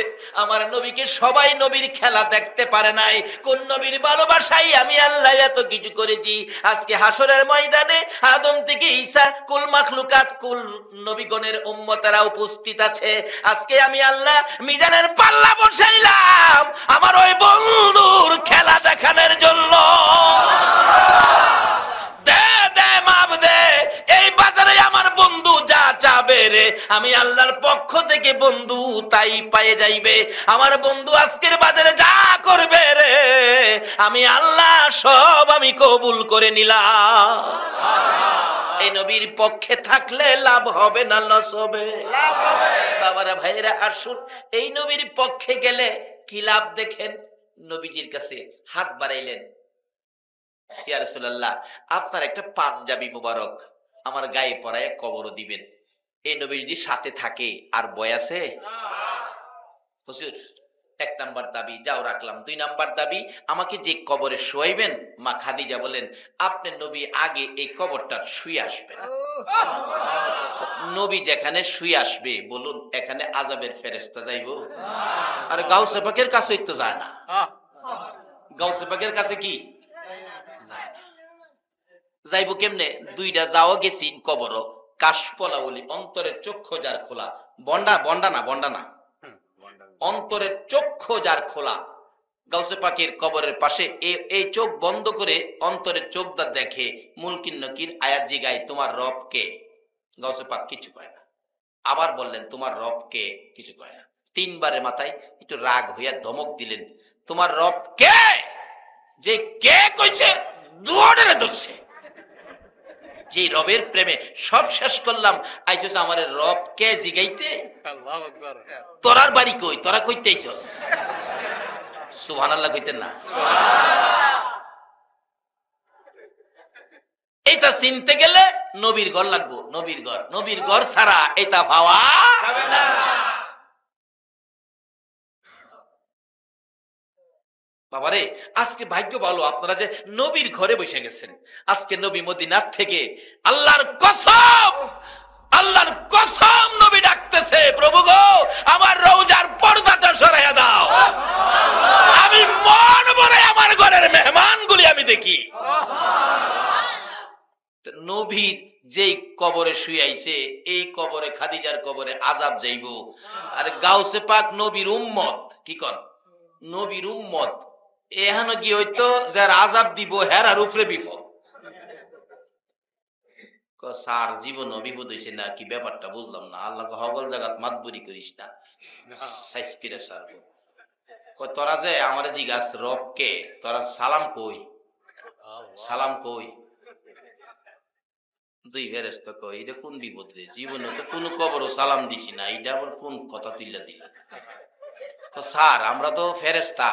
আমার নবীকে সবাই নবীর খেলা দেখতে পারে নাই, কোন নবীর ভালোবাসাই আমি আল্লাহ এত কিছু করেছি। আজকে হাসরের ময়দানে আদম থেকে ঈসা কুল মাখলুকাত কুল নবীগণের উম্মতেরা উপস্থিত আছে। আজকে আমি আল্লাহ মিজানের পাল্লা বসাইলাম আমার ওই বন্ধুর খেলা দেখানোর জন্য। এই বাজারে আমার বন্ধু যা চাবে রে, আমি আল্লাহর পক্ষ থেকে বন্ধু তাই পায়ে যাইবে। আমার বন্ধু আজকের বাজারে যা করবে রে, আমি আল্লাহ সব আমি কবুল করে নিলাম। এই নবীর পক্ষে থাকলে লাভ হবে না লস হবে? লাভ হবে। বাবারা ভাইরা আসুন, এই নবীর পক্ষে গেলে কি লাভ দেখেন। নবীজির কাছে হাত বাড়াইলেন, ইয়া রাসূলুল্লাহ আপনার একটা পাঞ্জাবি মুবারক আমার গায়ে পরায় কবর দিবেন। এই নবীজি সাথে থাকে আর বয় আছে? হুজুর এক নাম্বার দাবি যাও রাখলাম। 2 নাম্বার দাবি আমাকে যে কবরে শোয়াইবেন মা খাদিজা বলেন আপনি নবী আগে এই কবরটা শুয়ে আসবেন। নবী যেখানে শুয়ে আসবে বলুন এখানে আযাবের ফেরেশতা যাইবো? আর গাউসে পাকের কাছেই তো যায় না। গাউসে পাকের কাছে কি যায় না, যাইবো কেমনে? 2টা যাও গেছি কবর কাশপলা বলি, অন্তরের চক্ষু যার খোলা, বন্ডা না অন্তরের চক্ষু যার খোলা। গাউসে পাকের কবরের পাশে এই চোখ বন্ধ করে অন্তরের চোখটা দেখে মুলকিন নকির আয়াত জিগায় তোমার রব কে? গাউসে পাক কিছু কয় না। আবার বললেন তোমার রব কে? কিছু কয় না। 3 বারের মাথায় একটু রাগ হইয়া ধমক দিলেন তোমার রব কে? যে কে কইছে দুয়ারে ধরছে, যে রবের প্রেমে সব শেষ করলাম আইছস আমার রব কে জিগাইতে। আল্লাহু আকবার। তোরার বাড়ি কই? তোরা কইতে আইছস? সুবহানাল্লাহ কইতেন না? এইটা চিনতে গেলে নবীর ঘর লাগবো। নবীর ঘর ছাড়া এটা পাওয়া যাবে না। বাবারে আজকে ভাগ্য ভালো আপনারা যে নবীর ঘরে বসে গেছেন। আজকে নবী মদিনার থেকে আল্লাহর কসম নবী ডাকতেছে প্রভু গো আমার রওজার পর্দাটা সরাইয়া দাও, আমি মন ভরে আমার ঘরের মেহমানগুলি আমি দেখি। নবী যেই কবরে শুয়ে আইছে এই কবরে খাদিজার কবরে আযাব যাইব। আর গাউসে পাক নবীর উম্মত, কি কন নবীর উম্মত, এখানে কি হইতো যার আযাব দিব হেরার উপরে বিপদ। স্যার জীবন বিপদ হইছে না কি ব্যাপারটা বুঝলাম না। আল্লাহ হগল জাগাত মাতবুরি করিস না সাইসকিরে স্যার তোরা যে আমার জিগাস রব কে, তোরা সালাম কই? সালাম কই? 2 ফেরেশতা কই এটা কোন বিপদ রে? জীবনে তো কোন কবরও সালাম দিছি না, এটা আবার কোন কথা তুইলা দিলা? স্যার আমরা তো ফেরেশতা,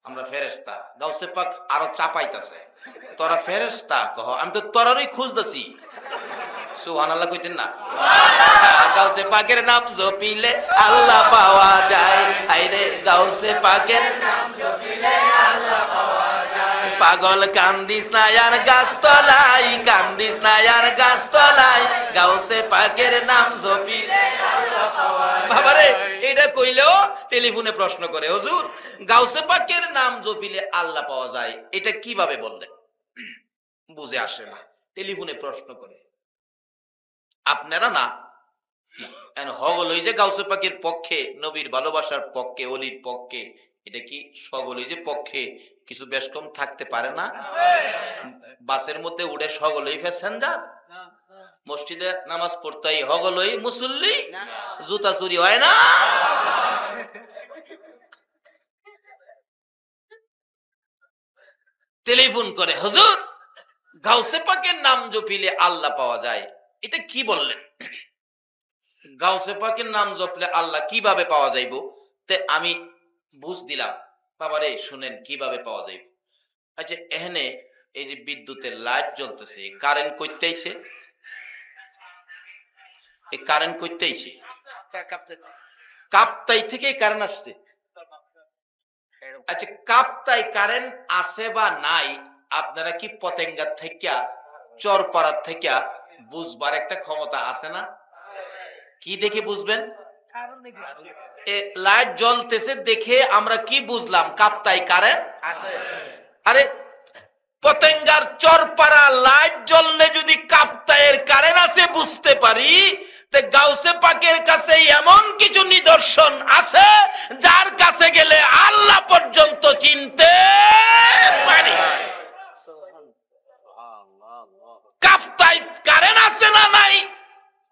আমরা ফেরেশতা। গাউসে পাক আরো চাপাইতাছে তোরা ফেরেশতা কহ, আমি তো তোরারই খুঁজতেছি। সুবহানাল্লাহ কইতেন না? গাউসে পাকের নাম জপিলে আল্লাহ পাওয়া যায়। আইরে গাউসে পাকের নাম জপিলে আল্লাহ পাওয়া যায়। পাগল কান্দিস না আর গাছতলায়, কান্দিস না আর গাছতলায়, গাউসে পাকের নাম জপিলে আল্লাহ পাওয়া যায়। বাবারে এটা কইলেও টেলিফোনে প্রশ্ন করে হুজুর গাউসে পাকের নাম জপিলে আল্লাহ পাওয়া যায়, এটা কিভাবে বললেন? বুঝে আসে না, টেলিফোনে প্রশ্ন করে। আপনারা না হগলই যে গাউসে পাকের পক্ষে, নবীর ভালোবাসার পক্ষে, ওলির পক্ষে, এটা কি সকলই যে পক্ষে কিছু বেশ কম থাকতে পারে না? বাসের মধ্যে উঠে সকলই প্যাসেঞ্জার, মসজিদে নামাজ পড়তে হগলই মুসল্লি, জুতা চুরি হয় না? টেলিফোন করে হুজুর গাউসে পাকের নাম জপিলে আল্লাহ পাওয়া যায়, এটা কি বললেন? গাউসে পাকের নাম জপলে আল্লাহ কিভাবে পাওয়া যাইব? তে আমি বুঝ দিলাম বাবারে শুনেন কিভাবে পাওয়া যাইব। আচ্ছা এখানে এই যে বিদ্যুতের লাইট জ্বলতেছে, কারেন্ট কইতে আইছে, এই কারেন্ট কইতে আইছে কাপ্তাই থেকে কারেন্ট আসছে। আচ্ছা কাপ্তাই কারেন্ট আছে বা নাই আপনারা কি পতেঙ্গার থেকে চরপাড়ার থেকে বুঝবার একটা ক্ষমতা আছে না? কি দেখে বুঝবেন? লাইট জ্বলতেছে দেখে আমরা কি বুঝলাম? কাপ্তায় কারেন্ট আছে। আরে পতেঙ্গার চরপাড়া লাইট জ্বললে যদি কাপ্তায়ের কারেন্ট আছে বুঝতে পারি, তে গাউসে পাকের কাছে এমন কিছু নিদর্শন আছে যার কাছে গেলে আল্লাহ পর্যন্ত চিনতে পারি। কাপ্তায় কারেন্ট আছে না নাই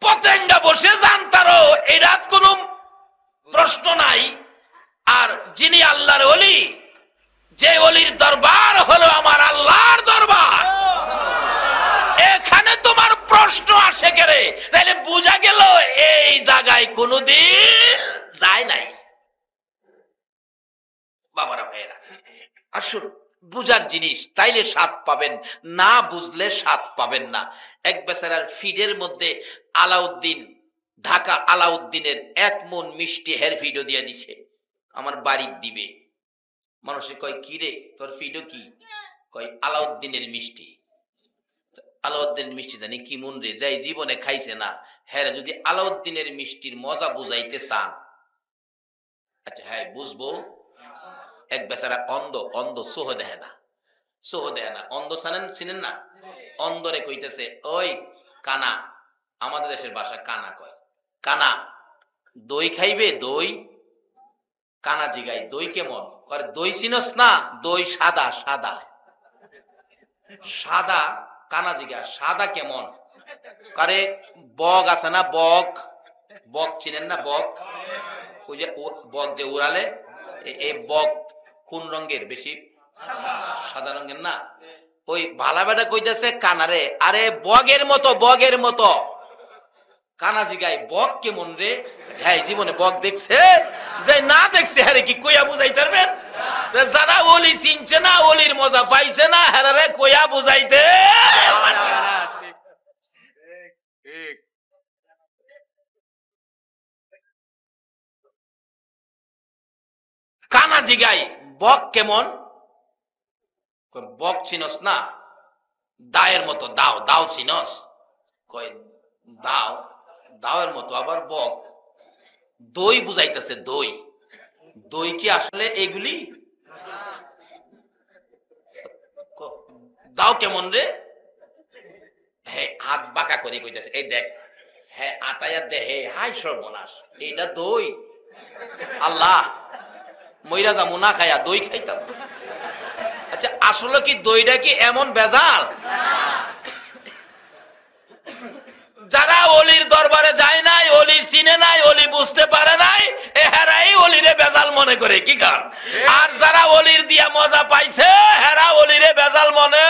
পতেঙ্গা বসে জানতারও, এটা কোনো প্রশ্ন নাই। আর যিনি আল্লাহর ওলি, যে ওলির দরবার হলো আমার আল্লাহর দরবার, এখানে তোমার প্রশ্ন আসে কেরে? তাহলে বোঝা গেল এই জায়গায় কোনদিন যায় নাই। বাবারা ভাইয়েরা, আসুন বুঝার জিনিস, তাইলে স্বাদ পাবেন, না বুঝলে স্বাদ পাবেন না। এক বেচারার ফিডের মধ্যে আলাউদ্দিন, ঢাকা আলাউদ্দিনের 1 মণ মিষ্টি হের ফিডও দিয়ে দিছে, আমার বাড়ির দিবে। মানুষে কয় কি রে তোর ফিডও কি? কয় আলাউদ্দিনের মিষ্টি। আলাউদ্দিনের মিষ্টি জানি কি মন রে, যাই জীবনে খাইছে না, হ্যাঁ যদি আলাউদ্দিনের মিষ্টির মজা বুঝাইতে চান, আচ্ছা হ্যাঁ বুঝবো। এক বেচারা অন্ধ, অন্ধ সোহ দেয় না, সোহ দেয় না, অন্ধ চিনেন না? অন্ধরে কইতেছে, ওই কানা, আমাদের দেশের ভাষা কানা কয়, কানা দই খাইবে? দই। কানা জিগাই দই কেমন? করে দই চিনস না? দই সাদা সাদা সাদা। কানা জিগা সাদা কেমন? করে বগ আছে না, বগ, বগ চিনেন না? বগ, ওই যে বগ যে উড়ালে, এই বগ কোন রঙের? বেশি সাদা রঙের না? ওই ভালা বেটা কইতেছে কানারে, আরে বগের মতো, বগের মতো। কানা জিগাই বগ কেমন রে? হ্যাঁ জীবনে বগ দেখছে? যে না দেখছে হ্যাঁ কি কইয়া বুঝাইতে পারবেন? যারা ওলি চিনছে না, ওলির মজা পাইছে না, হ্যাঁ কইয়া বুঝাইতে। কানা জিগাই বগ কেমন? বগ চিনস না? দায়ের মতো। দাও, দাও চিনস? কয় দাও, দাওয়ের মতো আবার বগ। দই বুঝাইতেছে, দই। দই কি আসলে এগুলি? দাও কেমন রে? হ্যাঁ হাত বাঁকা করে কইতেছে, এই দেখ, হ্যাঁ আতায়া দে, হে হাই সর্বনাশ, এইটা দই। আল্লাহ মইরা যামু না খাইয়া, দই খাইতাম। আচ্ছা আসলে কি দইটা কি এমন বেজাল? যারা ওলির দরবারে যায় নাই, ওলি চিনে নাই, ওলি বুঝতে পারে নাই, এরাই ওলিরে বেজাল মনে করে। কি কারণ? আর যারা ওলির দিয়া মজা পাইছে, হেরা ওলিরে বেজাল মনে।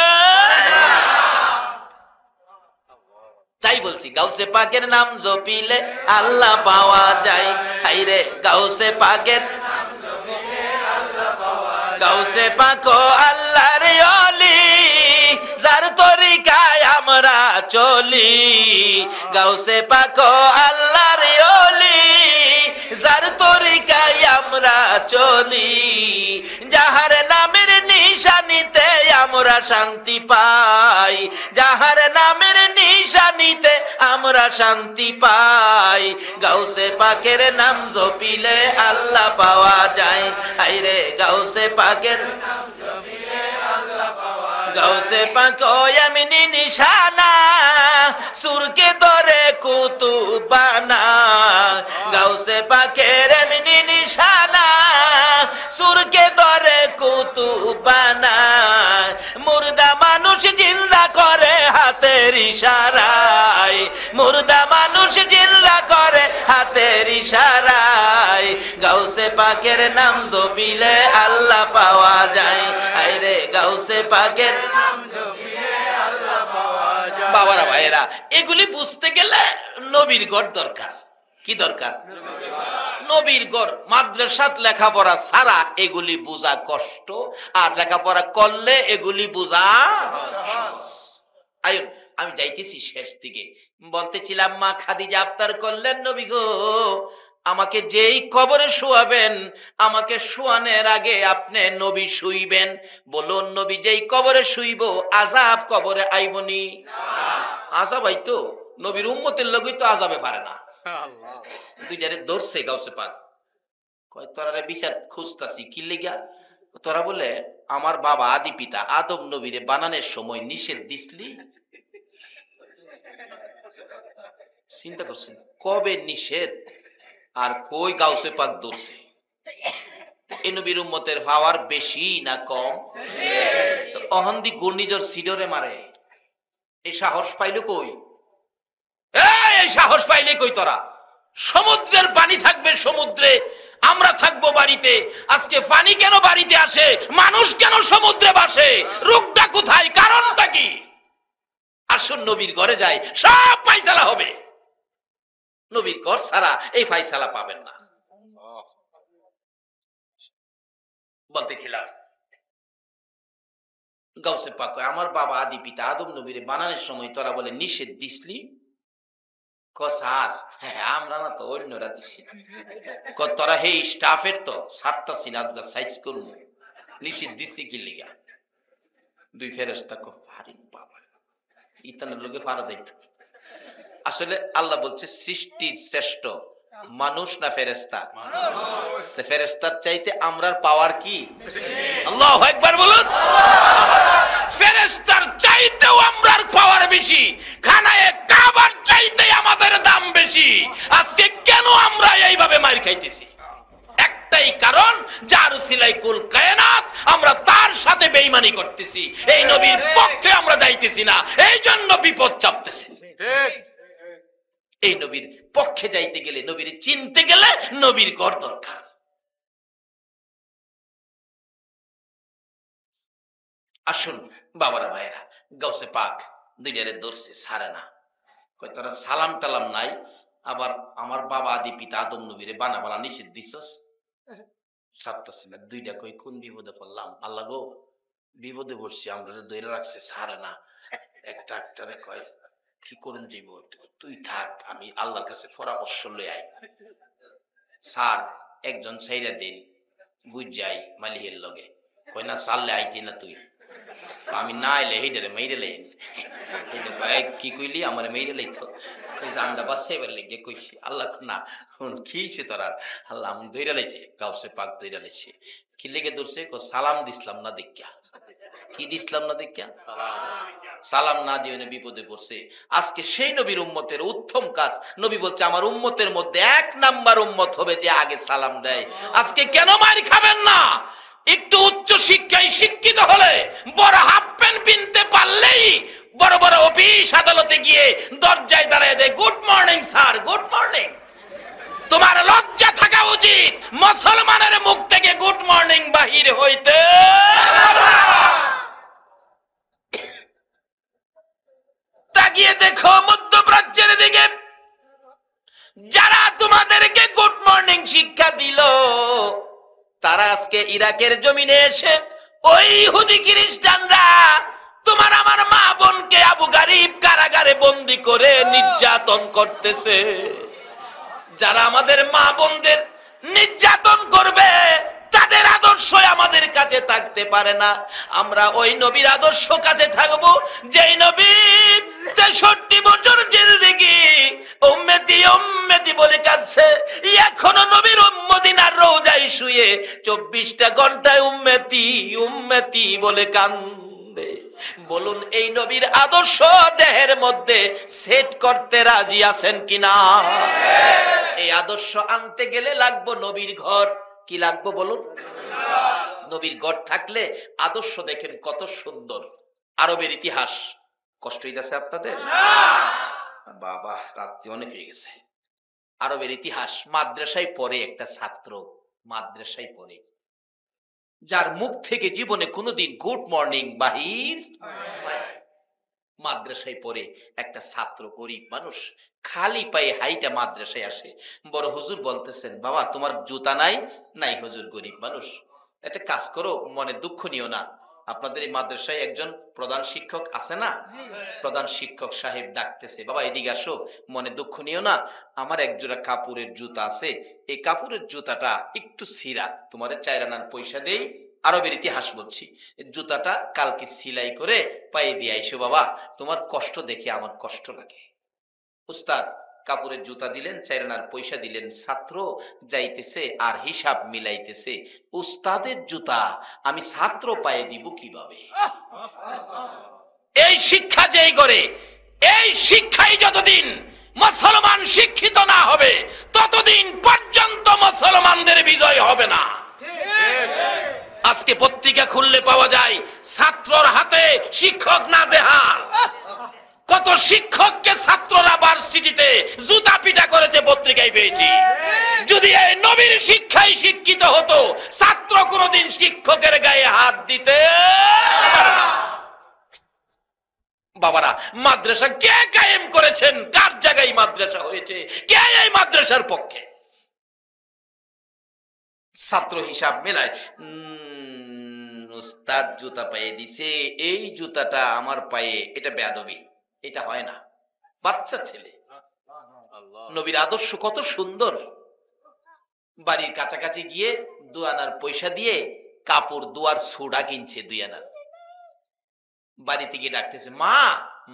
তাই বলছি গাউসে পাকের নাম জপিলে আল্লাহ পাওয়া যায়। হাইরে গাউসে পাকের, গাউসে পাক আল্লাহর ওলি, যার তরিকায় আমরা চলি। গাউসে পাক আল্লাহর ওলি, যার তরিকায় আমরা চলি। যাহার নামের নিশানিতে আমরা শান্তি পাই, যাহার নামের নিশানিতে আমরা শান্তি পাই। গাউসে পাকের নাম জপিলে আল্লাহ পাওয়া যায়। হাইরে গাউসে পাকের নাম জপিলে আল্লাহ পাওয়া যায়। গাউসে পাক এমনি নিশানা, সুরকে ধরে কুতুবানা। গাউসে পাকের এমনি নিশানা, সুরকে ধরে কুতুবানা। মুর্দা মানুষ জিন্দা করে হাতের ইশারায়, মুর্দা মানুষ জিন্দা করে হাতের ইশারায়। গাউসে পাকের নাম জপিলে আল্লাহ পাওয়া যায়। আইরে গাউসে পাকের নাম জপিলে আল্লাহ পাওয়া যায়। বাবারা ভাইয়েরা, এগুলি বুঝতে গেলে নবীর ঘর দরকার। কি দরকার? নবীর ঘর। মাদ্রাসাত লেখাপড়া ছাড়া এগুলি বোঝা কষ্ট, আর লেখাপড়া করলে এগুলি বোঝা সহজ। আয়ুন আমি যাইতেছি শেষ দিকে। বলতেছিলাম মা খাদিজা আফতার করলেন, নবী গো আমাকে যেই কবরে শুয়াবেন, আমাকে শুয়ানোর আগে আপনি নবী শুইবেন। বলুন নবী যেই কবরে শুইব, আযাব কবরে আইবনি? আযাব আইতো? নবীর উম্মতের লোকই তো আযাবে পারে না। দুইটারে ধরছে গাউসে পাক, কয় তোরা বিচার খুঁজতাছি কি লেগা? তোরা বলে আমার বাবা আদি পিতা আদম নবীরে বানানোর সময় নিষেধ দিসলি। চিন্তা করছেন কবে নিষেধ আর কই গাউসে পাক ধরছে। এই নবীর উম্মতের পাওয়ার বেশি না কম? অহন্দি ঘূর্ণিঝড় সিডরে মারে, এই সাহস পাইলো কই? এই সাহস পাইলে কই তোরা? সমুদ্রের পানি থাকবে সমুদ্রে, আমরা থাকবো বাড়িতে। আজকে পানি কেন বাড়িতে আসে, মানুষ কেন সমুদ্রে ভাসে? রোগটা কোথায়, কারণটা কি? আসুন নবীর ঘরে যাই, সব ফায়সালা হবে। নবীর ঘর ছাড়া এই ফায়সালা পাবেন না। বলতেছিলাম গাউসে পাক আমার বাবা আদি পিতা আদম নবীরে বানানোর সময় তোরা বলে নিষেধ দিসলি। স্যার আমরা না তো অন্যরা দিচ্ছি, তোরা হে স্টাফের তো সাতটা সিনাজা সাইজ করুন, নিষেধ দিসলি কি লিগা? দুই ফেরেশতা কো ভারী বাবা ইতানের লোকে পারা যাইত। আসলে আল্লাহ বলছে সৃষ্টির শ্রেষ্ঠ মানুষ না ফেরেশতা? ফেরেশতার চাইতে আমরার পাওয়ার কি? আল্লাহু আকবার বলুন। ফেরেশতার চাইতেও আমরার পাওয়ার বেশি, খানায়ে কাবার চাইতে আমাদের দাম বেশি। আজকে কেন আমরা এইভাবে মার খাইতেছি? একটাই কারণ, যার উসিলায় কুল কায়নাত আমরা তার সাথে বেঈমানি করতেছি, এই নবীর পক্ষে আমরা যাইতেছি না, এই জন্য বিপদ চাপতেছি। ঠিক, এই নবীর পক্ষে যাইতে গেলে, নবীর চিনতে গেলে নবীর ঘর দরকার। আসুন বাবারা ভাইরা, গাউসে পাক দুইটারে ধরছে, ছাড়ে না। কয় তোরা সালাম টালাম নাই, আবার আমার বাবা আদি পিতা আদম নবীরে বানা নিষেধ দিছস, ছাড়তাছি না। দুইটা কই কোন বিপদে পড়লাম? আল্লাহ গো বিপদে পড়ছি, আমরা ধরে রাখছে, ছাড়ে না। একটা একটারে কয় কি করুন যাইব, তুই থাক, আমি আল্লাহর কাছে পরামর্শ লই আই। স্যার একজন ছাইরা দিন, বুঝ যাই মালিহের লগে। কয় না চাললে আইতি না তুই, আমি না আইলে হেইডারে মেইরে লেন। কি কইলি? আমার মেইরে লইতো। জানটা বাঁচাইবার লেগে কইছি। আল্লাহ না খেয়েছে তোরা? আল্লাহ আমি দইরা লাইছে, গাউসে পাক দইরা লাইছে। কি লেগে ধরছে? সালাম দিসলাম না দেখিয়া। কি দিসলাম না দেখিয়া? সালাম না দিয়ে বিপদে পড়ছে। আজকে সেই নবীর উম্মতের উত্তম কাজ, নবী বলছে আমার উম্মতের মধ্যে 1 নাম্বার উম্মত হবে যে আগে সালাম দেয়। আজকে কেন মার খাবেন না? একটু উচ্চ শিক্ষায় শিক্ষিত হলে, বড় হাফ প্যান্ট কিনতে পারলেই বড় বড় অফিস আদালতে গিয়ে দরজায় দাঁড়ায় দেয়, good morning sir, good morning. তোমার লজ্জা থাকা উচিত মুসলমানের মুখ থেকে গুড মর্নিং বাহির হইতে। তাকিয়ে দেখো মধ্যপ্রাচ্যের দিকে, যারা তোমাদেরকে গুড মর্নিং শিক্ষা দিল, তারা আজকে ইরাকের জমিনে এসে ওই ইহুদি খ্রিস্টানরা তোমার আমার মা বোনকে আবু গারিব কারাগারে বন্দি করে নির্যাতন করতেছে। যারা আমাদের মা বোনদের নির্যাতন করবে, তাদের আদর্শ আমাদের কাছে থাকতে পারে না। আমরা ওই নবীর আদর্শ কাছে থাকবো, যেই নবী 63 বছর জিন্দেগি উম্মতি উম্মতি বলে কাঁদছে, এখনো নবীর মদিনার রওজায় শুয়ে 24টা ঘন্টায় উম্মতি উম্মতি বলে কান্দে। বলুন এই নবীর আদর্শ দেহের মধ্যে সেট করতে রাজি আছেন কিনা? এই আদর্শ আনতে গেলে লাগবো নবীর ঘর। কি লাগবো বলুন? নবীর ঘর থাকলে আদর্শ দেখেন কত সুন্দর। আরবের ইতিহাস কষ্ট হইতেছে আপনাদের? বাবা রাত্রি অনেক হয়ে গেছে। আরবের ইতিহাস মাদ্রাসায় পড়ে একটা ছাত্র, মাদ্রাসায় পড়ে, যার মুখ থেকে জীবনে কোনোদিন গুড মর্নিং বাহির। মাদ্রাসায় পড়ে একটা ছাত্র, গরিব মানুষ, খালি পায়ে হাইটা মাদ্রাসায় আসে। বড় হুজুর বলতেছেন, বাবা তোমার জুতা নাই? নাই হুজুর, গরিব মানুষ। একটা কাজ করো, মনে দুঃখ নিও না, আপনাদের এই মাদ্রাসায় একজন প্রধান শিক্ষক আছে না? প্রধান শিক্ষক সাহেব ডাকতেছে, বাবা এদিকে আসো, মনে দুঃখ নিও না, আমার একজোড়া কাপড়ের জুতা আছে, এই কাপড়ের জুতাটা একটু ছিঁড়া, তোমার 4 আনার পয়সা দেই। আরবের ইতিহাস বলছি, জুতাটা কালকে সেলাই করে পায়ে দিয়ে আইসো বাবা, তোমার কষ্ট দেখে আমার কষ্ট লাগে। উস্তাদ কাপড়ের জুতা দিলেন, 4 আনার পয়সা দিলেন। ছাত্র যাইতেছে আর হিসাব মিলাইতেছে, উস্তাদের জুতা আমি ছাত্র পায়ে দিব কিভাবে? এই শিক্ষা যেই করে, এই শিক্ষাই যতদিন মুসলমান শিক্ষিত না হবে ততদিন পর্যন্ত মুসলমানদের বিজয় হবে না। আজকে পত্রিকা খুললে পাওয়া যায় ছাত্রর হাতে শিক্ষক নাজেহাল। কত শিক্ষককে ছাত্ররা ভার্সিটিতে জুতা পিটা করেছে পত্রিকায় পেয়েছি। যদি এই নবীর শিক্ষায় শিক্ষিত হতো, ছাত্র কোনোদিন শিক্ষকের গায়ে হাত দিতে। বাবারা, মাদ্রাসা কে কায়েম করেছেন? কার জায়গায় মাদ্রাসা হয়েছে? কে এই মাদ্রাসার পক্ষে? ছাত্র হিসাব মেলায়, উস্তাদ জুতা পায়ে দিছে, এই জুতাটা আমার পায়ে, এটা বেয়াদবি, এটা হয় না। বাচ্চা ছেলে, নবীর আদর্শ কত সুন্দর। বাড়ির কাছাকাছি গিয়ে 2 আনার পয়সা দিয়ে কাপড় দুয়ার সোডা কিনছে, 2 আনার। বাড়িতে গিয়ে ডাকতেছে, মা,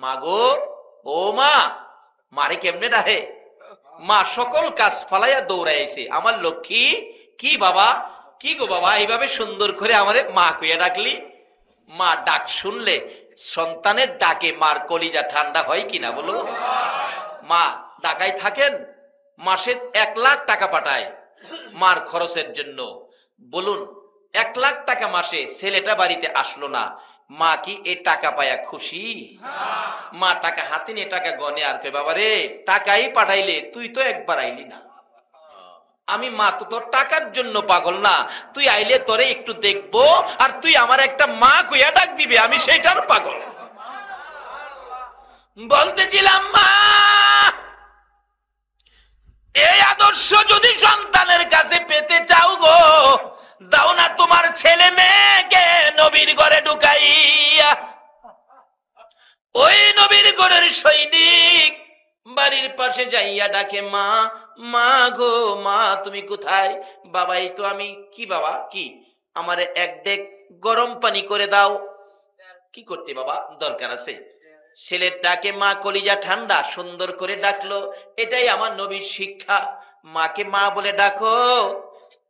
মা গো, ও মা। মারে কেমনে ডাহে? মা সকল কাজ ফালাইয়া দৌড়াইছে, আমার লক্ষ্মী। কি বাবা? কি গো বাবা, এইভাবে সুন্দর করে আমারে মা কইয়া ডাকলি? মা ডাক শুনলে, সন্তানের ডাকে মার কলিজা ঠান্ডা হয় কিনা বলো? মা ঢাকায় থাকেন, মাসে 1 লাখ টাকা পাঠায় মার খরচের জন্য। বলুন, 1 লাখ টাকা মাসে, ছেলেটা বাড়িতে আসলো না, মা কি এই টাকা পায়া খুশি? মা টাকা হাতে নিয়ে টাকা গনে আর কে, বাবা রে, টাকাই পাঠাইলে, তুই তো একবার আইলি না। আমি মা তো তোর টাকার জন্য পাগল না, তুই আইলে তোরে একটু দেখবো, আর তুই আমার একটা মা কইয়া ডাক দিবে, আমি সেইটার পাগল। বলতেছিলাম, মা, এই আদর্শ যদি সন্তানের কাছে পেতে চাও গো, দাও না তোমার ছেলে মেয়েকে নবীর ঘরে ঢুকাইয়া। ওই নবীর ঘরের সৈনিক বাড়ির পাশে যাইয়া ডাকে, মা, মা গো, মা তুমি কোথায়? বাবা, এই তো আমি। কি বাবা, কি? আমারে 1 ডেক গরম পানি করে দাও। কি করতে বাবা? দরকার আছে। ছেলের ডাকে মা কলিজা ঠান্ডা, সুন্দর করে ডাকলো। এটাই আমার নবীর শিক্ষা। মাকে মা বলে ডাকো,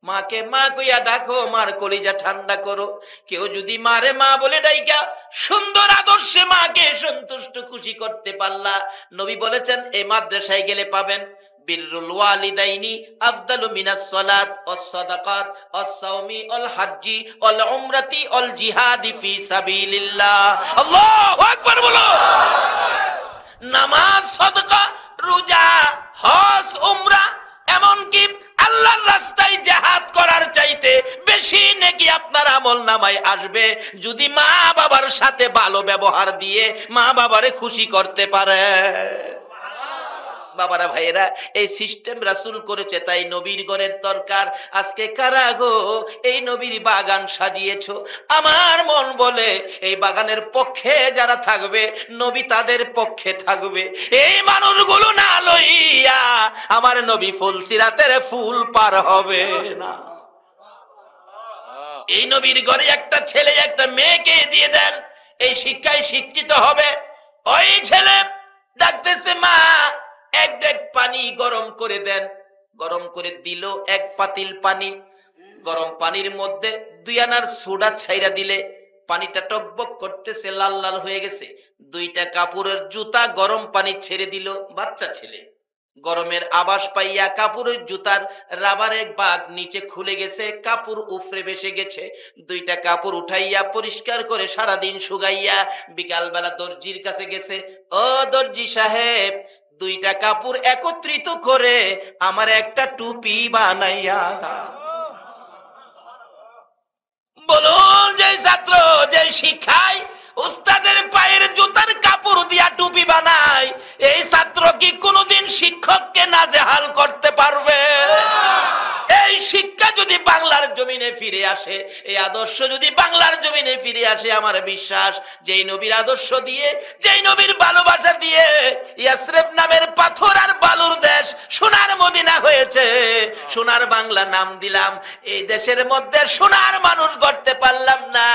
মাকে মা কইয়া ডাকো, মার কলিজা ঠান্ডা করো। কেউ যদি মারে মা বলে ডাইকা সুন্দর আদর্শে মাকে সন্তুষ্ট খুশি করতে পারলা, নবী বলেছেন এই মাদ্রাসায় গেলে পাবেন বিররুল ওয়ালিদাইনি আফদালু মিনাস সালাত ওয়াস সাদাকাত ওয়াস সাওমি ওয়াল হাজ্জি ওয়াল উমরাতি ওয়াল জিহাদি ফি সাবিলিল্লাহ। আল্লাহু আকবার বলো। নামাজ, সাদাকা, রোজা, হজ, উমরা, এমনকি আল্লাহর রাস্তায় জিহাদ করার চাইতে বেশি নেকি আপনার আমলনামায় আসবে যদি মা বাবার সাথে ভালো ব্যবহার দিয়ে মা বাবারে খুশি করতে পারে। বাবারা, ভাইয়েরা, এই সিস্টেম রাসূল করেছে, তাই নবীর ঘরের দরকার। আজকে কারা গো এই নবীর বাগান সাজিয়েছো? আমার মন বলে এই বাগানের পক্ষে যারা থাকবে, নবী তাদের পক্ষে থাকবে। এই মানুষগুলো না লইয়া আমার নবী ফুলসিরাতের ফুল পার হবে না। এই নবীর ঘরে একটা ছেলে একটা মেয়েকে দিয়ে দেন, এই শিক্ষায় শিক্ষিত হবে। ওই ছেলে ডাকতেছে, মা 1 ডেক পানি গরম করে দেন। গরম করে দিল 1 পাতিল পানি। গরম পানির মধ্যে 2 আনার সোডা ছাইরা দিলে পানিটা টকবক করতেছে, লাল লাল হয়ে গেছে। 2টা কাপড়ের জুতা গরম পানি ছেড়ে দিল। বাচ্চা ছেলে গরমের আবাস পাইয়া কাপড়ের জুতার রাবারের বাগ নিচে খুলে গেছে, কাপড় উফরে ভেসে গেছে। 2টা কাপড় উঠাইয়া পরিষ্কার করে সারাদিন শুকাইয়া বিকালবেলা দর্জির কাছে গেছে। ও দর্জি সাহেব, 2টা কাপড় একত্রিত করে আমার একটা টুপি বানাইয়া দাও। বলুন, যে ছাত্র যে শিক্ষায় উস্তাদের পায়ের জুতার কাপড় দিয়া টুপি বানায়, এই ছাত্র কি কোনোদিন শিক্ষককে নাজেহাল করতে পারবে? এই শিক্ষা যদি বাংলার জমিনে ফিরে আসে, এই আদর্শ যদি বাংলার জমিনে ফিরে আসে, আমার বিশ্বাস যেই নবীর আদর্শ দিয়ে, যেই নবীর ভালোবাসা দিয়ে ইয়াসরিব নামের পাথর আর বালুর দেশ সোনার মদিনা হয়েছে। সোনার বাংলা নাম দিলাম। এই দেশের মধ্যে সোনার মানুষ গড়তে পারলাম না,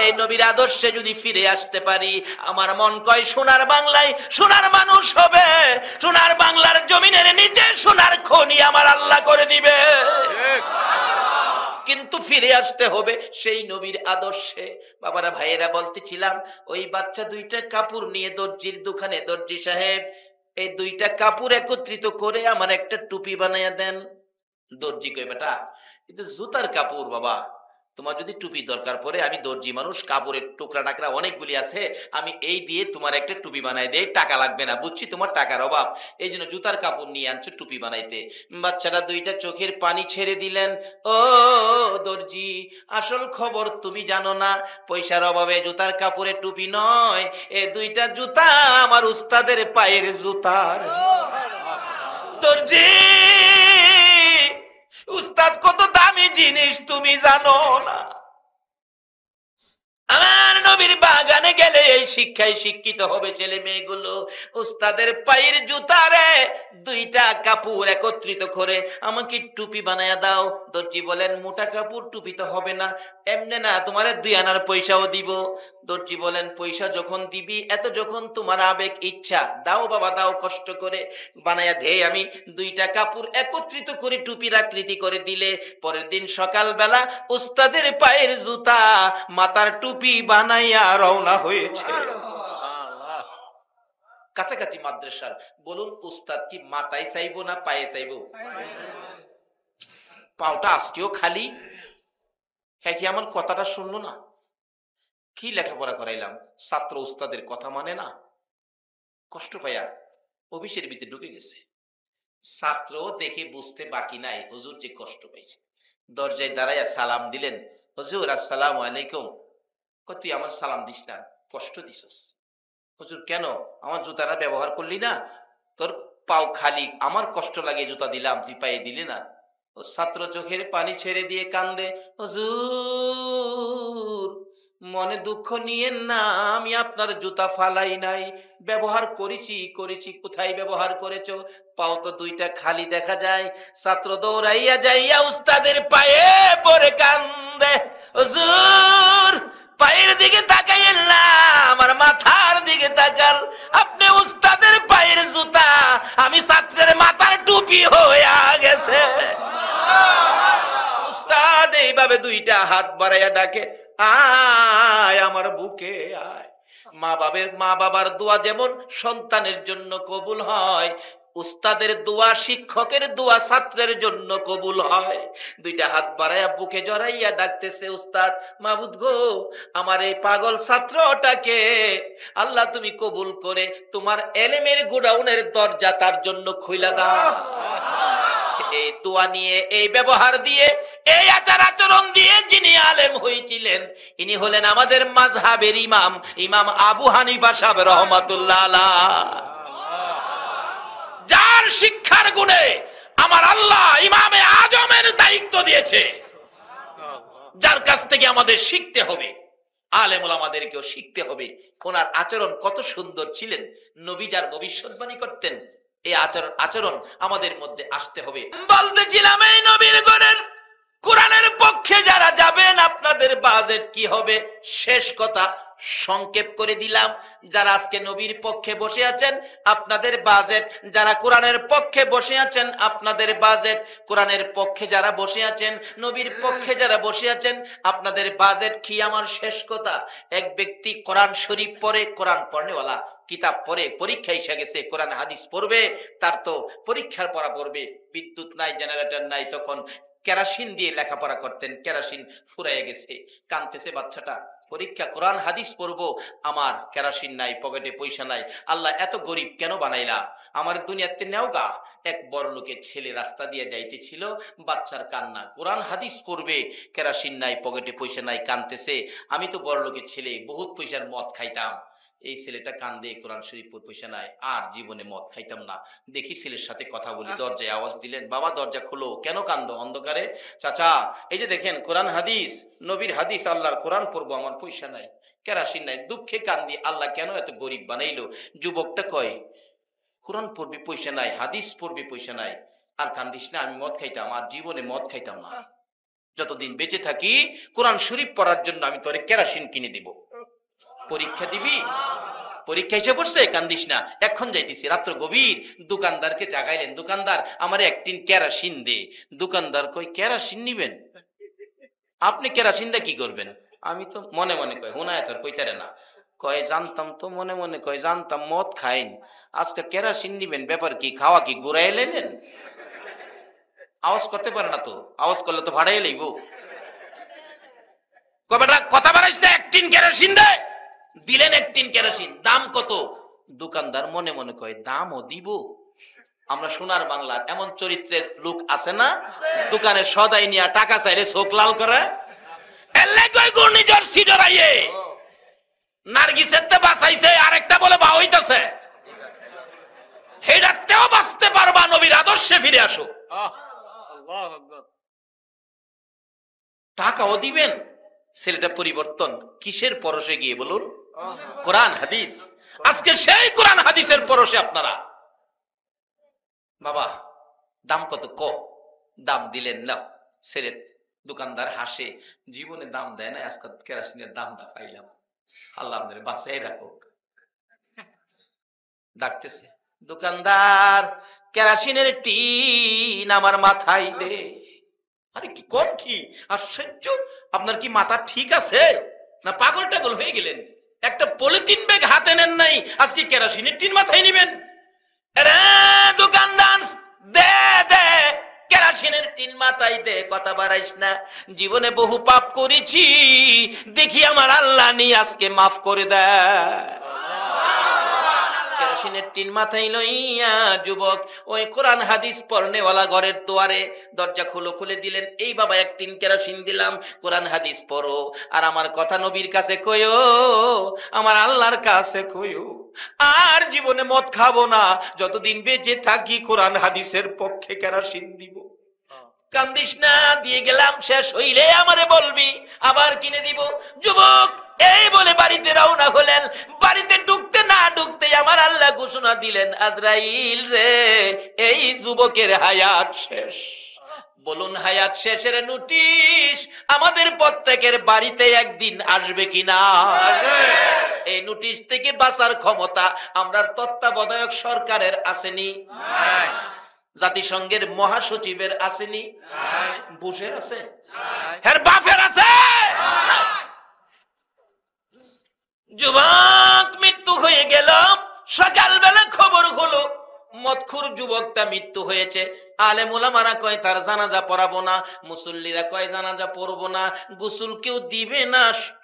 এই নবীর আদর্শে যদি ফিরে আসতে পারি, আমার মন কয় সোনার বাংলায় সোনার মানুষ হবে। সোনার বাংলার জমিনে ফিরে আসতে হবে সেই নবীর আদর্শে। বাবারা ভাইয়েরা, বলতেছিলাম ওই বাচ্চা দুইটা কাপড় নিয়ে দর্জির দোকানে, দর্জি সাহেব এই দুইটা কাপড় একত্রিত করে আমার একটা টুপি বানাইয়া দেন। দর্জি কই, বেটা কিন্তু জুতার কাপড় বাবা, তোমার যদি টুপি দরকার পড়ে, আমি দর্জি মানুষ, কাপড়ের টুকরা টাকরা অনেকগুলি আছে, আমি এই দিয়ে তোমার একটা টুপি বানাই দেই, টাকা লাগবে না, বুঝছি তোমার টাকার অভাব, এই জন্য জুতার কাপড় নিয়ে আনছো টুপি বানাইতে। বাচ্চারা দুইটা চোখের পানি ছেড়ে দিলেন। ও দর্জি, আসল খবর তুমি জানো না, পয়সার অভাবে জুতার কাপড়ে টুপি নয়, এ দুইটা জুতা আমার উস্তাদের পায়ের জুতার। দর্জি, উস্তাদ কত দামি জিনিস তুমি জানো না। আমার নবীর বাগানে গেলে এই শিক্ষায় শিক্ষিত হবে ছেলে মেয়েগুলো। উস্তাদের পায়ের জুতারে দুইটা কাপড় একত্রিত করে আমাকে টুপি বানায়া দাও। দর্জি বলেন, মোটা কাপড় টুপি তো হবে না, এমনি না, তোমার 2 আনার পয়সাও দিব। দর্জি বলেন, পয়সা যখন দিবি, এত যখন তোমার আবেগ ইচ্ছা, দাও বাবা দাও, কষ্ট করে বানায়া দে। আমি দুইটা কাপড় একত্রিত করে টুপির আকৃতি করে দিলে, পরের দিন সকালবেলা উস্তাদের পায়ের জুতা মাথার টুপি বানাইয়া রওনা হয়েছে। কাছাকাছি মাদ্রাসার। বলুন, উস্তাদ কি মাথায় চাইবো না পায়ে চাইবো? পাওটা আজকেও খালি। হ্যাঁ, কি আমার কথাটা শুনলো না? কি লেখাপড়া করাইলাম, ছাত্র উস্তাদের কথা মানে না, কষ্ট পাইয়া অফিসের ভিতরে ঢুকে গেছে। ছাত্র দেখে বুঝতে বাকি নাই হুজুর যে কষ্ট পাইছে। দরজায় দাঁড়াইয়া সালাম দিলেন, হুজুর আসসালামু আলাইকুম। তুই আমার সালাম দিস না, কষ্ট দিছস। হুজুর কেন, আমার জুতাটা ব্যবহার করলি না? তোর পাও খালি, আমার কষ্ট লাগে জুতা দিলাম, তুই পায়ে দিলি না। ও ছাত্র চোখের পানি ছেড়ে দিয়ে কান্দে, হুজুর মনে দুঃখ নিয়েন না, আমি আপনার জুতা ফালাই নাই, ব্যবহার করেছি। কোথায় ব্যবহার করেছো? পাও তো দুইটা খালি দেখা যায়। ছাত্র দৌড়াইয়া যাইয়া উস্তাদের পায়ে পড়ে কান্দে, হুজুর পায়ের দিকে তাকাইয়েন না, আমার মাথার দিকে তাকাল। আপনি উস্তাদের পায়ের জুতা, আমি ছাত্রের মাথার টুপি হইয়া গেছে। উস্তাদ এইভাবে দুইটা হাত বাড়াইয়া ডাকে, আয় আমার বুকে আয়। মা বাবার দোয়া যেমন সন্তানের জন্য কবুল হয়, উস্তাদের দোয়া, শিক্ষকের দোয়া ছাত্রের জন্য কবুল হয়। দুইটা হাত বাড়াইয়া বুকে জড়াইয়া ডাকতেছে, উস্তাদ মাবুদ গো, আমার এই পাগল ছাত্রটাকে আল্লাহ তুমি কবুল করে তোমার এলেমের গোডাউনের দরজা তার জন্য খুইলা দাও। এই দোয়া নিয়ে, এই ব্যবহার দিয়ে, এই আচার আচরণ দিয়ে যিনি আলেম হয়েছিলেন, ইনি হলেন আমাদের মাযহাবের ইমাম আবু হানিফা সাহেব রহমাতুল্লাহ আলাইহি, যার শিক্ষার গুণে আমার আল্লাহ ইমামে আজমের দায়িত্ব দিয়েছে, যার কাছ থেকে আমাদের শিখতে হবে, আলেম ওলামাদেরকেও শিখতে হবে। ওনার আচরণ কত সুন্দর ছিলেন, নবী যার ভবিষ্যৎবাণী করতেন, এই আচরণ আমাদের মধ্যে আসতে হবে। বলতেছিলাম, এই নবীর ঘরের কোরআনের পক্ষে যারা যাবেন, আপনাদের বাজেট কি হবে? শেষ কথা সংক্ষেপ করে দিলাম। যারা আজকে নবীর পক্ষে বসে আছেন, আপনাদের বাজেট, যারা কোরআনের পক্ষে বসে আছেন, আপনাদের বাজেট, কোরআনের পক্ষে যারা বসে আছেন, নবীর পক্ষে যারা বসে আছেন, আপনাদের বাজেট কি? আমার শেষ কথা, এক ব্যক্তি কোরআন শরীফ পড়ে, কোরআন পড়নেওয়ালা, কিতাব পড়ে, পরীক্ষা এসে গেছে, কোরআন হাদিস পড়বে, তার তো পরীক্ষার পড়া পড়বে, বিদ্যুৎ নাই, জেনারেটর নাই, তখন কেরাসিন দিয়ে লেখাপড়া করতেন, কেরাসিন ফুরাইয়া গেছে, কাঁদতেছে বাচ্চাটা, পরীক্ষা কোরআন হাদিস পড়বো, আমার কেরাসিন নাই, পকেটে পয়সা নাই, আল্লাহ এত গরিব কেন বানাইলা, আমার দুনিয়াতে নেও গা। এক বড় লোকের ছেলে রাস্তা দিয়ে যাইতেছিল, বাচ্চার কান্না, কোরআন হাদিস পড়বে, কেরাসিন নাই, পকেটে পয়সা নাই, কাঁদতেছে, আমি তো বড় লোকের ছেলে, বহুত পয়সার মদ খাইতাম, এই ছেলেটা কান্দে, কোরআন শরীফ পয়সা নাই, আর জীবনে মদ খাইতাম না। দেখি ছেলের সাথে কথা বলি, দরজায় আওয়াজ দিলেন, বাবা দরজা খোলো, কেন কান্দো অন্ধকারে? চাচা এই যে দেখেন কোরআন হাদিস, নবীর হাদিস, আল্লাহর কোরআন পড়বো, আমার পয়সা নাই, কেরাসিন নাই, দুঃখে কান্দি, আল্লাহ কেন এত গরিব বানাইলো? যুবকটা কয়, কোরআন পড়বি পয়সা নাই, হাদিস পড়বি পয়সা নাই, আর কান্দিস না, আমি মদ খাইতাম, আর জীবনে মদ খাইতাম না, যতদিন বেঁচে থাকি কোরআন শরীফ পড়ার জন্য আমি তোরে কেরাসিন কিনে দিব। পরীক্ষা দিবি, পরীক্ষা এসে পড়ছে, কান্দিস না, এখন যাইতেছি, রাত্র গভীর, দোকানদারকে জাগাইলেন, দোকানদার আমার 1 টিন কেরাসিন দে। দোকানদার কই, কেরাসিন নিবেন? আপনি কেরাসিন দিয়ে কি করবেন? আমি তো মনে মনে কই হুনায় তোর কইতারে না, কয় জানতাম তো, মনে মনে কয় জানতাম মদ খাইন, আজকে কেরাসিন নিবেন, ব্যাপার কি, খাওয়া কি ঘুরাই লেনেন? আওয়াজ করতে পারে না তো, আওয়াজ করলে তো ভাড়াই লইব। কবেটা কথা বাড়াইস না, এক টিন কেরোসিন দে। দিলেন এক টিন কেরোসিন, দাম কত? দোকানদার মনে মনে কয় দামও দিব। আমরা সোনার বাংলার এমন চরিত্রের লোক আছে না, দোকানে সদাই নিয়া টাকা চাইলে চোখ লাল করে। ঘূর্ণিঝড় সিডরাইয়ে নার্গিসের তে বাঁচাইছে, আরেকটা বলে বা হইতাছে, হেডাতেও বাঁচতে পারবা, নবীর আদর্শে ফিরে আসো। টাকাও দিবেন, ছেলেটা পরিবর্তন কিসের পরশে গিয়ে বলুন? কোরআন হাদিস। আজকে সেই কোরআন হাদিসের পরশে আপনারা। বাবা দাম কত? দাম দিলেন না। ছেলে দোকানদার হাসে, জীবনে দাম দেয় না, আজকে কেরাসিনের দামটা পাইলাম, আল্লাহ আমাদের বাঁচাই রাখুক। ডাকতেছে দোকানদার, কেরাসিনের টিন আমার মাথায় দে। আরে কি কোন কি আশ্চর্য, আপনার কি মাথা ঠিক আছে না পাগল টাগল হয়ে গেলেন? একটা পলিথিন ব্যাগ হাতে নেন নাই, আজকে কেরাসিনের টিন মাথায় নিবেন? আরে দোকানদার দে দে, কেরাসিনের টিন মাথায় দে, কথা বাড়াইস না, জীবনে বহু পাপ করেছি, দেখি আমার আল্লাহ নি আজকে মাফ করে দেয়। কেরোসিনের টিন মাথায় লইয়া যুবক ওই কোরআন হাদিস পড়নেওয়ালা ঘরের দুয়ারে দরজা খুলে দিলেন। এই বাবা এক টিন কেরোসিন দিলাম, কোরআন হাদিস পড়ো, আর আমার কথা নবীর কাছে কইও, আমার আল্লাহর কাছে কইও, আর জীবনে মদ খাবো না, যতদিন বেঁচে থাকি কোরআন হাদিসের পক্ষে কেরোসিন দিব। কান্দিস না, দিয়ে গেলাম, শেষ হইলে আমারে বলবি, আবার কিনে দিব। যুবক এই বলে বাড়িতে রওনা হলেন। বাড়িতে ঢুকতে না ঢুকতে আমার আল্লাহ ঘোষণা দিলেন, আজরাইল রে, এই যুবকের হায়াত শেষ। বলুন হায়াত শেষের নোটিশ আমাদের প্রত্যেকের বাড়িতে একদিন আসবে কিনা? এই নোটিশ থেকে বাঁচার ক্ষমতা আমরা তত্ত্বাবধায়ক সরকারের আসেনি, জাতিসংঘের মহাসচিবের আসেনি, বুশের আছে, হের বাপের আছে। যুবক মৃত্যু হয়ে গেল, সকালবেলা খবর হলো মদখুর যুবকটা মৃত্যু হয়েছে। আলেম ওলামারা কয় তার জানাজা পড়াবো না, মুসল্লিরা কয় জানাজা পড়বো না, গোসল কেউ দিবে না।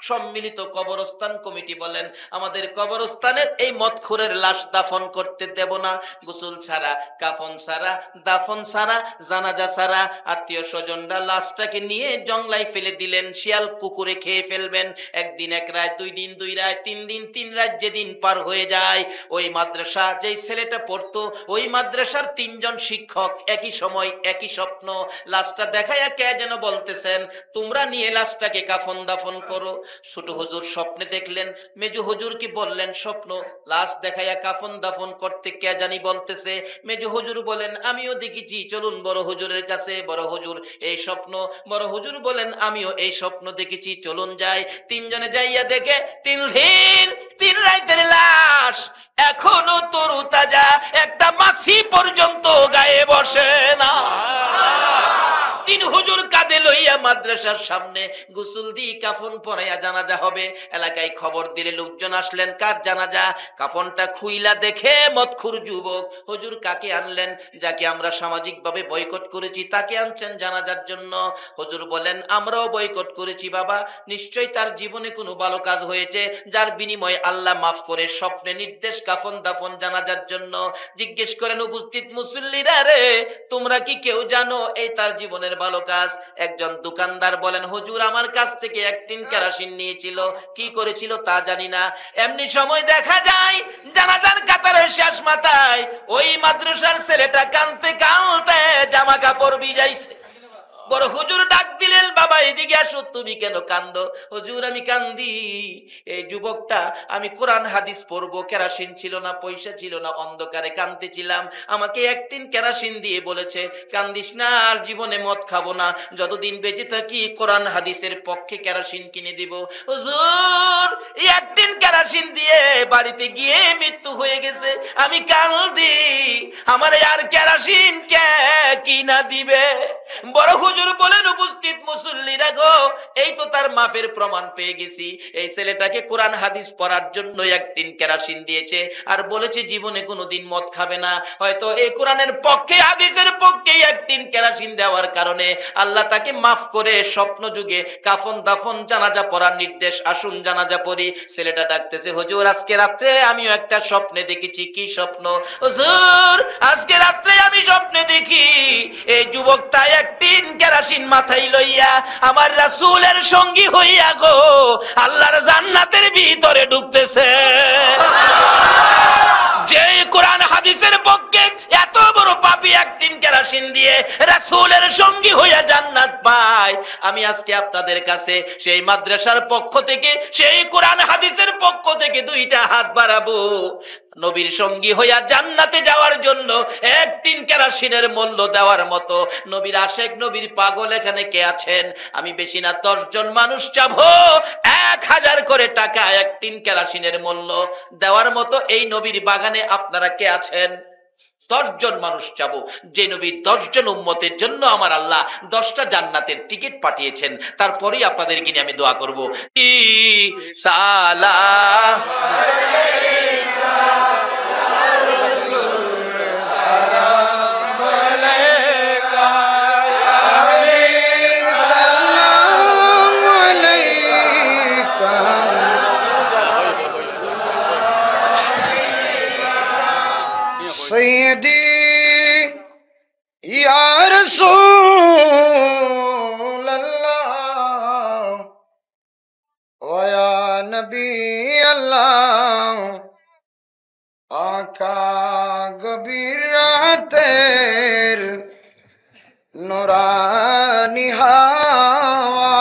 সম্মিলিত কবরস্থান কমিটি বলেন আমাদের কবরস্থানের এই মদখুরের লাশ দাফন করতে দেব না, গোসল ছাড়া, কাফন ছাড়া, দাফন ছাড়া, জানাজা ছাড়া। আত্মীয় স্বজনরা লাশটাকে নিয়ে জংলায় ফেলে দিলেন, শিয়াল কুকুরে খেয়ে ফেলবেন। একদিন এক রাত, 2 দিন 2 রাত, 3 দিন 3 রাত, যেদিন পার হয়ে যায়, ওই মাদ্রাসা যেই ছেলেটা পড়তো, ওই মাদ্রাসার 3 জন শিক্ষক একই সময় একই স্বপ্ন। লাশটা দেখাইয়া কে যেন বলতেছেন, তোমরা নিয়ে লাশটাকে কাফন দাফন করো। ছোট হুজুর স্বপ্নে দেখলেন, মেজো হুজুর কি বললেন স্বপ্ন, লাশ দেখাইয়া কাফন দাফন করতে কে জানি বলতেছে। মেজো হুজুর বলেন আমিও দেখেছি, চলুন বড় হুজুরের কাছে। বড় হুজুর এই স্বপ্ন, বড় হুজুর বলেন আমিও এই স্বপ্ন দেখেছি, চলুন যাই। 3 জনে যাইয়া দেখে 3 দিন 3 রাতের লাশ এখনো তরু তাজা, একটা মাছি পর্যন্ত গায়ে বসে না। 3 হুজুর কাঁধে লইয়া মাদ্রাসার সামনে গোসল দিয়ে কাফন পরাইয়া জানাজা হবে। এলাকায় খবর দিলে লোকজন আসলেন, কার জানাজা? কাফনটা খুইলা দেখে মদখুর যুবক। হুজুর কাকে আনলেন? যাকে আমরা সামাজিকভাবে বয়কট করেছি তাকে আনছেন জানাজার জন্য। হুজুর বলেন আমরাও বয়কট করেছি বাবা, নিশ্চয়ই তার জীবনে কোনো ভালো কাজ হয়েছে যার বিনিময়ে আল্লাহ মাফ করে স্বপ্নে নির্দেশ কাফন দাফন জানাজার জন্য। জিজ্ঞেস করেন উপস্থিত মুসল্লিরা, রে তোমরা কি কেউ জানো এই তার জীবনের ভালো কাজ? একজন দোকানদার বলেন হুজুর আমার কাছ থেকে 1 টিন কেরোসিন নিয়েছিল, কি করেছিল তা জানি না। এমনি সময় দেখা যায় জানাজার কাতারের শেষ মাথায় ওই মাদ্রাসার ছেলেটা কাঁদতে কাঁদতে জামা কাপড় ভিজাইছে। বড় হুজুর ডাক দিলেন, বাবা এদিকে আসো। তুমি কেন কান্দো? হুজুর আমি কান্দি, এই যুবকটা, আমি কোরআন হাদিস পড়বো, কেরাসিন ছিল না, পয়সা ছিল না, অন্ধকারে কাঁদতেছিলাম, আমাকে 1 টিন কেরাসিন দিয়ে বলেছে কান্দিস না, আর জীবনে মদ খাবো না, যতদিন বেঁচে থাকি কোরআন হাদিসের পক্ষে কেরাসিন কিনে দিব। হুজুর 1 টিন কেরাসিন দিয়ে বাড়িতে গিয়ে মৃত্যু হয়ে গেছে, আমি কান্দি, আমার আর কেরাসিন কে কিনা দিবে? বড় হুজুর বলেন, উপস্থিত মুসল্লিরা গো, এই তো তার মাফের প্রমাণ পেয়ে গেছি। এই ছেলেটাকে কোরআন হাদিস পড়ার জন্য 1 টিন কেরোসিন দিয়েছে আর বলেছে জীবনে কোনোদিন মদ খাবে না। হয়তো এই কোরআনের পক্ষে হাদিসের পক্ষে 1 টিন কেরোসিন দেওয়ার কারণে আল্লাহ তাকে মাফ করে স্বপ্ন যুগে কাফন দাফন জানাজা পড়ার নির্দেশ। আসুন জানাজা পড়ি। ছেলেটা ডাকতেছে, হুজুর আজকে রাত্রে আমিও একটা স্বপ্নে দেখেছি। কি স্বপ্ন? হুজুর আজকে রাত্রে আমি স্বপ্নে দেখি এই যুবকটা 1 টিন কেরোসিন মাথায় লইয়া আমার রাসূলের সঙ্গী হইয়া গো আল্লাহর জান্নাতের ভিতরে ঢুকতেছে। যে কোরআন হাদিসের পক্ষে এত বড় পাপী 1 টিন কেরোসিন দিয়ে রাসূলের সঙ্গী হইয়া জান্নাত পায়, আমি আজকে আপনাদের কাছে সেই মাদ্রাসার পক্ষ থেকে, সেই কোরআন হাদিসের পক্ষ থেকে 2টা হাত বাড়াবো। নবীর সঙ্গী হইয়া জান্নাতে যাওয়ার জন্য 1 টিন কেরোসিনের মূল্য দেওয়ার মতো নবীর আশেক, নবীর পাগল এখানে কে আছেন? আমি বেশি না 10 জন মানুষ চাবো 1000 করে টাকা 1 টিন কেরোসিনের মূল্য দেওয়ার মতো এই নবীর বাগানে আপনারা কে আছেন? 10 জন মানুষ চাবো। যে নবীর 10 জন উম্মতের জন্য আমার আল্লাহ 10টা জান্নাতের টিকিট পাঠিয়েছেন। তারপরেই আপনাদেরকে নিয়ে আমি দোয়া করবো। সালাম सैयदी या रसूल अल्लाह व या नबी अल्लाह आका गबीर तेर नूरानी हवा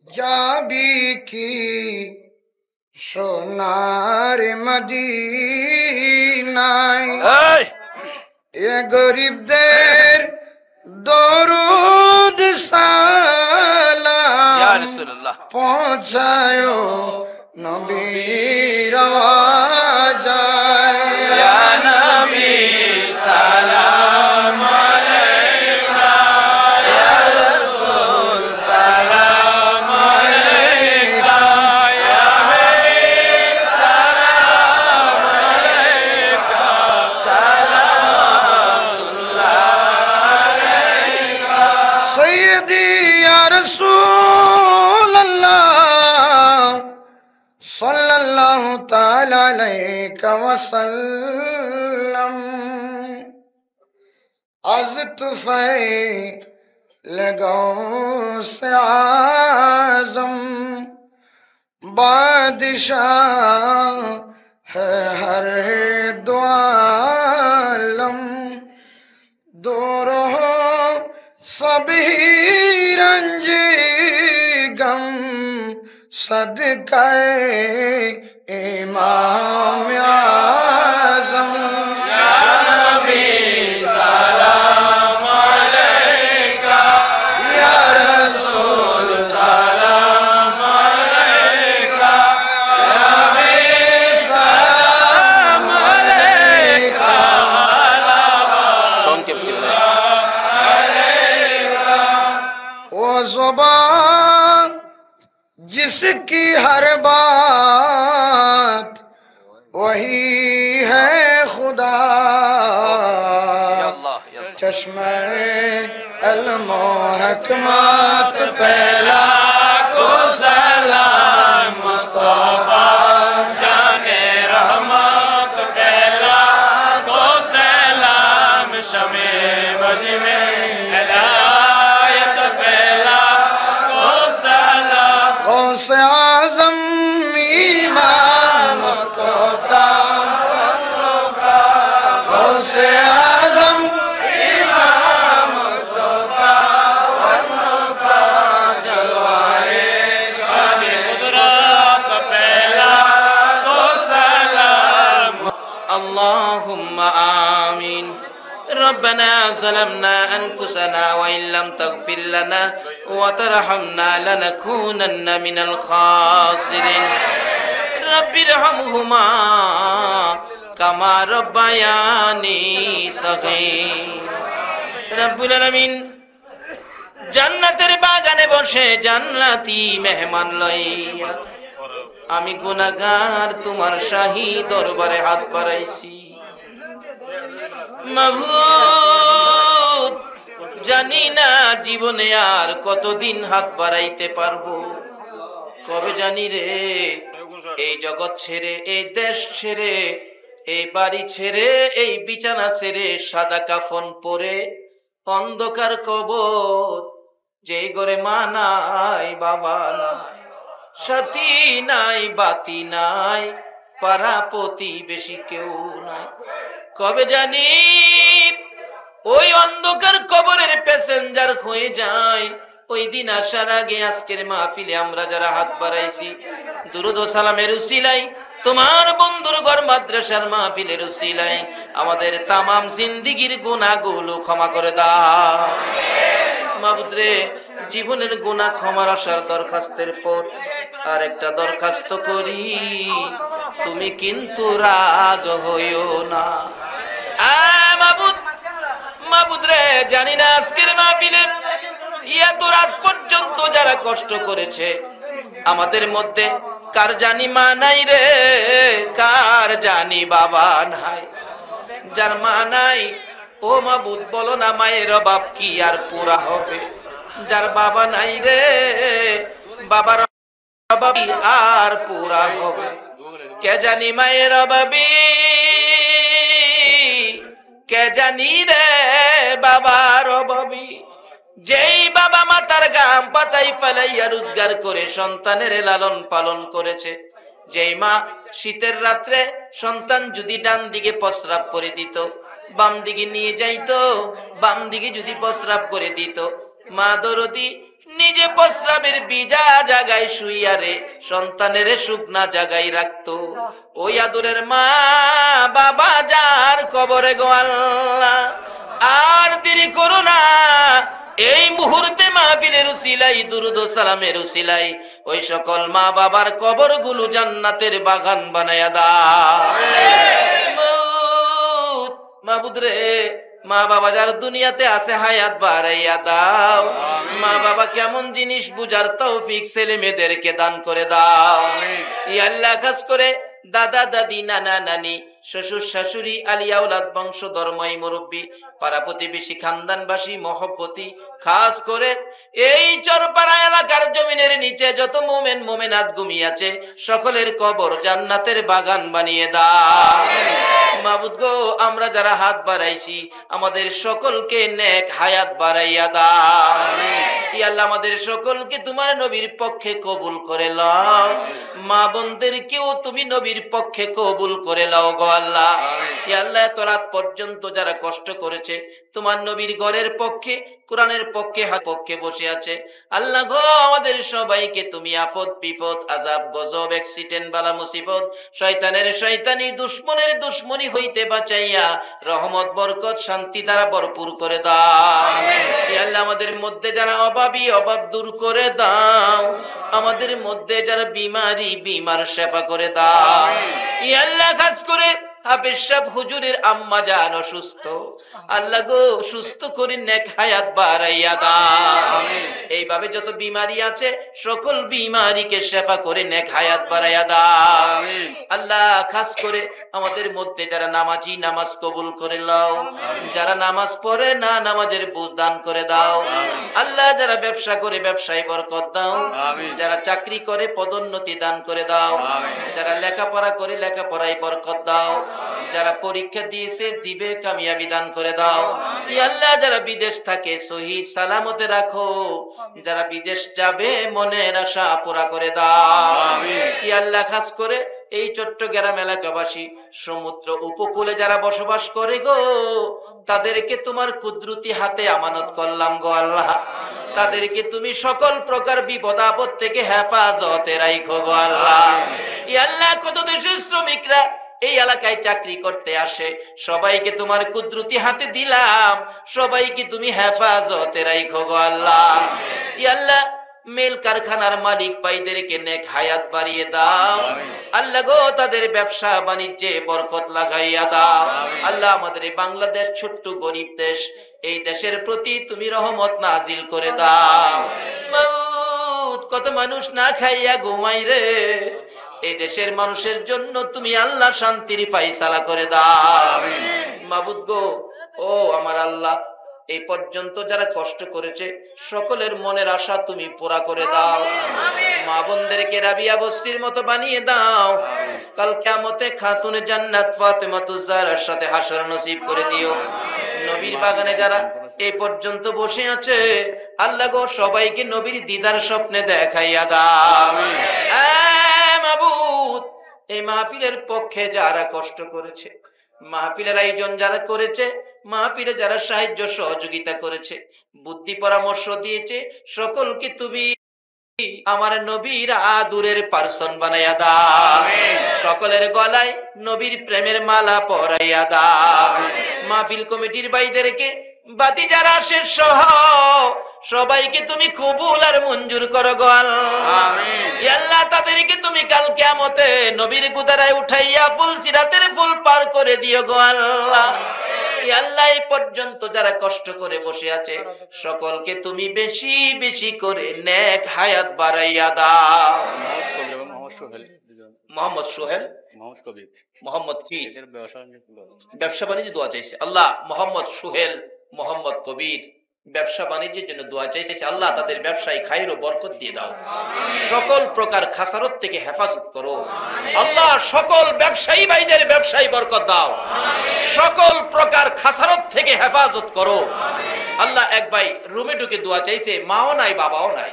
जाबी की সোনার মদিনায় এ গরিবদের দরুদ সালাম ইয়া রাসূলুল্লাহ পৌঁছায় নবীর আওয়াজায় ইয়া নবী সালাম আলাইকা ইয়া রাসূল সালাম আলাইকা सल्लल्लाहु ताला अलैहि वसल्लम आज तुफ़ै लगाओ से आज़म बादशाह है हर दो आलम दूर हो सभी रंज गम सदक़े इमाम आज़म या नबी सलाम अलैका या रसूल सलाम अलैका या नबी सलाम अलैका संकेत अलैका वो ज़ुबान जिसकी हर बात वही है खुदा चश्मे इल्म हिकमत पहला को सलाम मुस्तफा जाने रहमत पहला को सलाम शमे बज में हिदायत पहला को सलाम गौसे आज़म इमाम को गौसे आज़म इमाम तो जलवाए शान कुदरत पहला को सलाम अल्लाहुम्मा आमीन ربنا ظلمنا أنفسنا وإن لم تغفر لنا وترحمنا لنكونن من الخاسرين رب ارحمهما كما ربياني صغيرا রব্বুল আলামিন জান্নাতের বাগানে বসে জান্নাতি মেহমান লইয়া আমি গুনাহগার তোমার শাহী দরবারে হাত বাড়াইছি। মাবুদ, জানি না জীবনে আর কতদিন হাত বাড়াইতে পারবো, কবে জানি রে এই জগৎ ছেড়ে, এই দেশ ছেড়ে, এই বাড়ি ছেড়ে, এই বিছানা ছেড়ে, সাদা কাফন পরে অন্ধকার কবর, যেই ঘরে মা নাই, বাবা নাই, সাথী নাই, বাতি নাই, পাড়া প্রতিবেশী কেউ নাই, কবে জানি ওই অন্ধকার কবরের প্যাসেঞ্জার হয়ে যায়। ওই দিন আসার আগে আজকের মাহফিলে আমরা যারা হাত বাড়াইছি, দুরুদ ও সালামের উসিলাই, তোমার বন্ধুর ঘর মাদ্রাসার মাহফিলের উসিলাই আমাদের তামাম জিন্দেগীর গুনাহগুলো ক্ষমা করে দাও। মাবুদ রে, জীবনের গুনাহ ক্ষমার আসার দরখাস্তের পর আর একটা দরখাস্ত করি, তুমি কিন্তু রাগ হইও না। মাবুদ, মাবুদ রে, জানি না আজকের মাহফিলে এত রাত পর্যন্ত যারা কষ্ট করেছে, আমাদের মধ্যে কার জানি মা নাই রে, কার জানি বাবা নাই। যার মা নাই, ও মাবুদ বলো না মায়ের অভাব কি আর পুরা হবে? যার বাবা নাই রে, বাবার অভাব কি আর পুরা হবে? কে জানি মায়ের অভাবী, কে জানি রে বাবার অভাবী। যেই বাবা মাতার গাম পাতাই ফেলাইয়া রোজগার করে সন্তানের লালন পালন করেছে, যেই মা শীতের রাত্রে সন্তান যদি ডান দিকে প্রস্রাব করে দিত, বাম দিকে নিয়ে যাইতো, বাম দিকে যদি প্রস্রাব করে দিত, মা দরদি নিজে প্রস্রাবের ভিজা জায়গায় শুইয়া রে সন্তানের শুকনা জায়গায় রাখতো। ওই আদরের মা বাবা যার কবরে গো আল্লাহ, আর দেরি করো না, এই মুহূর্তে মাহফিলের উসিলাই, দুরুদ ও সালামের উসিলাই ওই সকল মা বাবার কবর গুলো জান্নাতের বাগান বানায়া দাও। মাবুদ রে, মা বাবা যার দুনিয়াতে আছে হায়াত বাড়াইয়া দাও। মা বাবা কেমন জিনিস বুঝার তৌফিক ছেলে মেয়েদেরকে দান করে দাও। ইয়া আল্লাহ, খাস করে দাদা দাদি, নানা নানি, শ্বশুর শাশুড়ি, আলিয়া আওলাদ, বংশধর, মাই মুরব্বী, পাড়া প্রতিবেশী, খানদানবাসী, মহব্বতী, খাস করে এই চরপাড়া এলাকার জমিনের নিচে যত মোমেন মোমেনাত ঘুমিয়ে আছে, সকলের কবর জান্নাতের বাগান বানিয়ে দাও। মাবুদ গো, আমরা যারা হাত বাড়াইছি আমাদের সকলকে নেক হায়াত বাড়াইয়া দাও। ইয়া আল্লাহ, আমাদের সকলকে তোমার নবীর পক্ষে কবুল করে লও। মা বোনদেরকেও তুমি নবীর পক্ষে কবুল করে লও গো আল্লাহ। ইয়া আল্লাহ, এত রাত পর্যন্ত যারা কষ্ট করেছে তোমার নবীর ঘরের পক্ষে, কোরআনের পক্ষে, হাত পক্ষে বসে আছে, আল্লাহ গো আমাদের সবাইকে তুমি আফত বিপদ, আযাব গজব, অ্যাক্সিডেন্ট, বালা মুসিবত, শয়তানের শয়তানি, দুশমনের দুশমনি হইতে বাঁচাইয়া রহমত, বরকত, শান্তি দ্বারা ভরপুর করে দাও। ইয়া আল্লাহ, আমাদের মধ্যে যারা অভাবী, অভাব দূর করে দাও। আমাদের মধ্যে যারা বিমারি, বিমার শেফা করে দাও। ইয়া আল্লাহ, খাস করে হাফেজ সাহেব হুজুরের আম্মা জান অসুস্থ, আল্লাহ গো সুস্থ করে নেক হায়াত বাড়াইয়া দাও। এইভাবে যত বিমারি আছে সকল বিমারিকে শেফা করে নেক হায়াত বাড়াইয়া দাও। আল্লাহ, খাস করে আমাদের মধ্যে যারা নামাজি, নামাজ কবুল করে লও। যারা নামাজ পড়ে না, নামাজের বুঝ দান করে দাও। আল্লাহ, যারা ব্যবসা করে ব্যবসায় বরকত দাও। যারা চাকরি করে পদোন্নতি দান করে দাও। যারা লেখাপড়া করে লেখাপড়ায় বরকত দাও। যারা পরীক্ষা দিয়েছে দিবে কামিয়াবি দান করে দাও। ইয়া আল্লাহ, যারা বিদেশ থাকে সহি সালামতে রাখো। যারা বিদেশ যাবে মনের আশা পুরা করে দাও। ইয়া আল্লাহ, খাস করে এই চট্টগ্রাম এলাকাবাসী, সমুদ্র উপকূলে যারা বসবাস করে গো, তাদেরকে তোমার কুদরতি হাতে আমানত করলাম গো আল্লাহ। তাদেরকে তুমি সকল প্রকার বিপদ আপদ থেকে হেফাজতে রাখো গো আল্লাহ। ইয়া আল্লাহ, কত দেশের শ্রমিকরা এই এলাকায় চাকরি করতে আসে, সবাইকে তোমার কুদরতি হাতে দিলাম, সবাইকে তুমি হেফাজতে রাখো গো আল্লাহ। ইয়া আল্লাহ, মিল কারখানার মালিক ভাইদেরকে নেক হায়াত বাড়িয়ে দাও আল্লাহ গো, তাদের ব্যবসা বাণিজ্যে বরকত লাগাইয়া দাও আল্লাহ। আমাদের এই বাংলাদেশ ছোট্ট গরিব দেশ, এই দেশের প্রতি তুমি রহমত নাজিল করে দাও মাবুদ। কত মানুষ না খাইয়া ঘুমাই রে, এই দেশের মানুষের জন্য তুমি আল্লাহ শান্তির ফায়সালা করে দাও মাবুদ গো। ও আমার আল্লাহ, এই পর্যন্ত যারা কষ্ট করেছে সকলের মনের আশা তুমি পুরা করে দাও। মা বোনদেরকে রাবিয়া বস্তির মতো বানিয়ে দাও। কাল কিয়ামতে খাতুনে জান্নাত ফাতেমাতুজ জাহরার সাথে হাসর নসিব করে দিও। নবীর বাগানে যারা এই পর্যন্ত বসে আছে আল্লাহ গো, সবাইকে নবীর দিদার স্বপ্নে দেখাইয়া দাও মাবুদ। এই মাহফিলের পক্ষে যারা কষ্ট করেছে, মাহফিলের আয়োজন যারা করেছে, মাহফিলে যারা সাহায্য সহযোগিতা করেছে, বুদ্ধি পরামর্শ দিয়েছে, সকলকে তুমি আমার নবীর আদুরের পার্সন বানাইয়া দাও। সকলের গলায় নবীর প্রেমের মালা পরাইয়া দাও। মাহফিল কমিটির ভাইদেরকে বাতি যারা আসে সহ সবাইকে তুমি কবুল আর মঞ্জুর করো গো আল্লাহ। তাদেরকে তুমি কাল কিয়ামতে নবীর গুদারায় উঠাইয়া ফুল সিরাতের ফুল পার করে দিও গো আল্লাহ। আল্লাহ এই পর্যন্ত যারা কষ্ট করে বসে আছে সকলকে তুমি বেশি বেশি করে নেক হায়াত বাড়াইয়া দাও। মোহাম্মদ সোহেল, মোহাম্মদ কি ব্যবসা বাণিজ্য দোয়া চাইছে আল্লাহ। মোহাম্মদ সোহেল, মোহাম্মদ কবির ব্যবসা বাণিজ্যের জন্য দোয়া চাইছে আল্লাহ। তাদের ব্যবসায় খাইর ও বরকত দিয়ে দাও, সকল প্রকার খাসারত থেকে হেফাজত করো আল্লাহ। সকল ব্যবসায়ী ভাইদের ব্যবসায় বরকত দাও, সকল প্রকার খাসারত থেকে হেফাজত করো আল্লাহ। এক ভাই রুমে ঢুকে দোয়া চাইছে, মাও নাই বাবাও নাই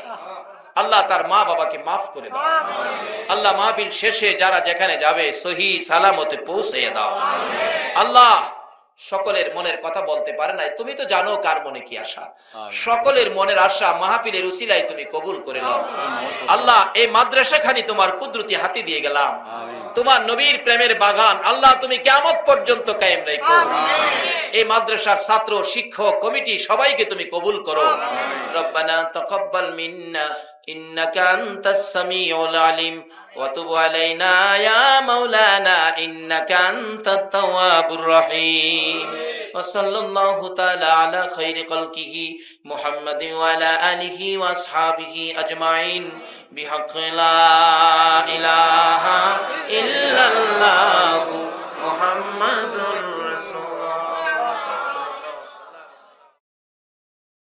আল্লাহ, তার মা বাবাকে মাফ করে দাও আল্লাহ। মাহফিল শেষে যারা যেখানে যাবে সহি সালামতে পৌঁছে দাও আল্লাহ। সকলের মনের কথা বলতে পারে নাই, তুমি তো জানো কার মনে কি আশা। সকলের মনের আশা মাহফিলের উসিলায় তুমি কবুল করে নাও আল্লাহ। এই মাদ্রাসা খানি তোমার কুদরতি হাতে দিয়ে গেলাম, তোমার নবীর প্রেমের বাগান আল্লাহ তুমি কিয়ামত পর্যন্ত কায়েম রাখো। এই মাদ্রাসার ছাত্র, শিক্ষক, কমিটি সবাইকে তুমি কবুল করো। রব্বানা তাকাব্বাল মিন্না ইন্নাকা আনতাস সামিউল আলিম ওয়া তুব আলাইনা ইয়া মাওলানা ইন্নাকা আনতাত তাওয়াবুর রহিম। ওয়া সাল্লাল্লাহু তাআলা আলা খায়রি খালকিহি মুহাম্মাদিন ওয়া আলা আলিহি ওয়া আসহাবিহি আজমাইন বিহাক্কি লা ইলাহা ইল্লাল্লাহু মুহাম্মাদুর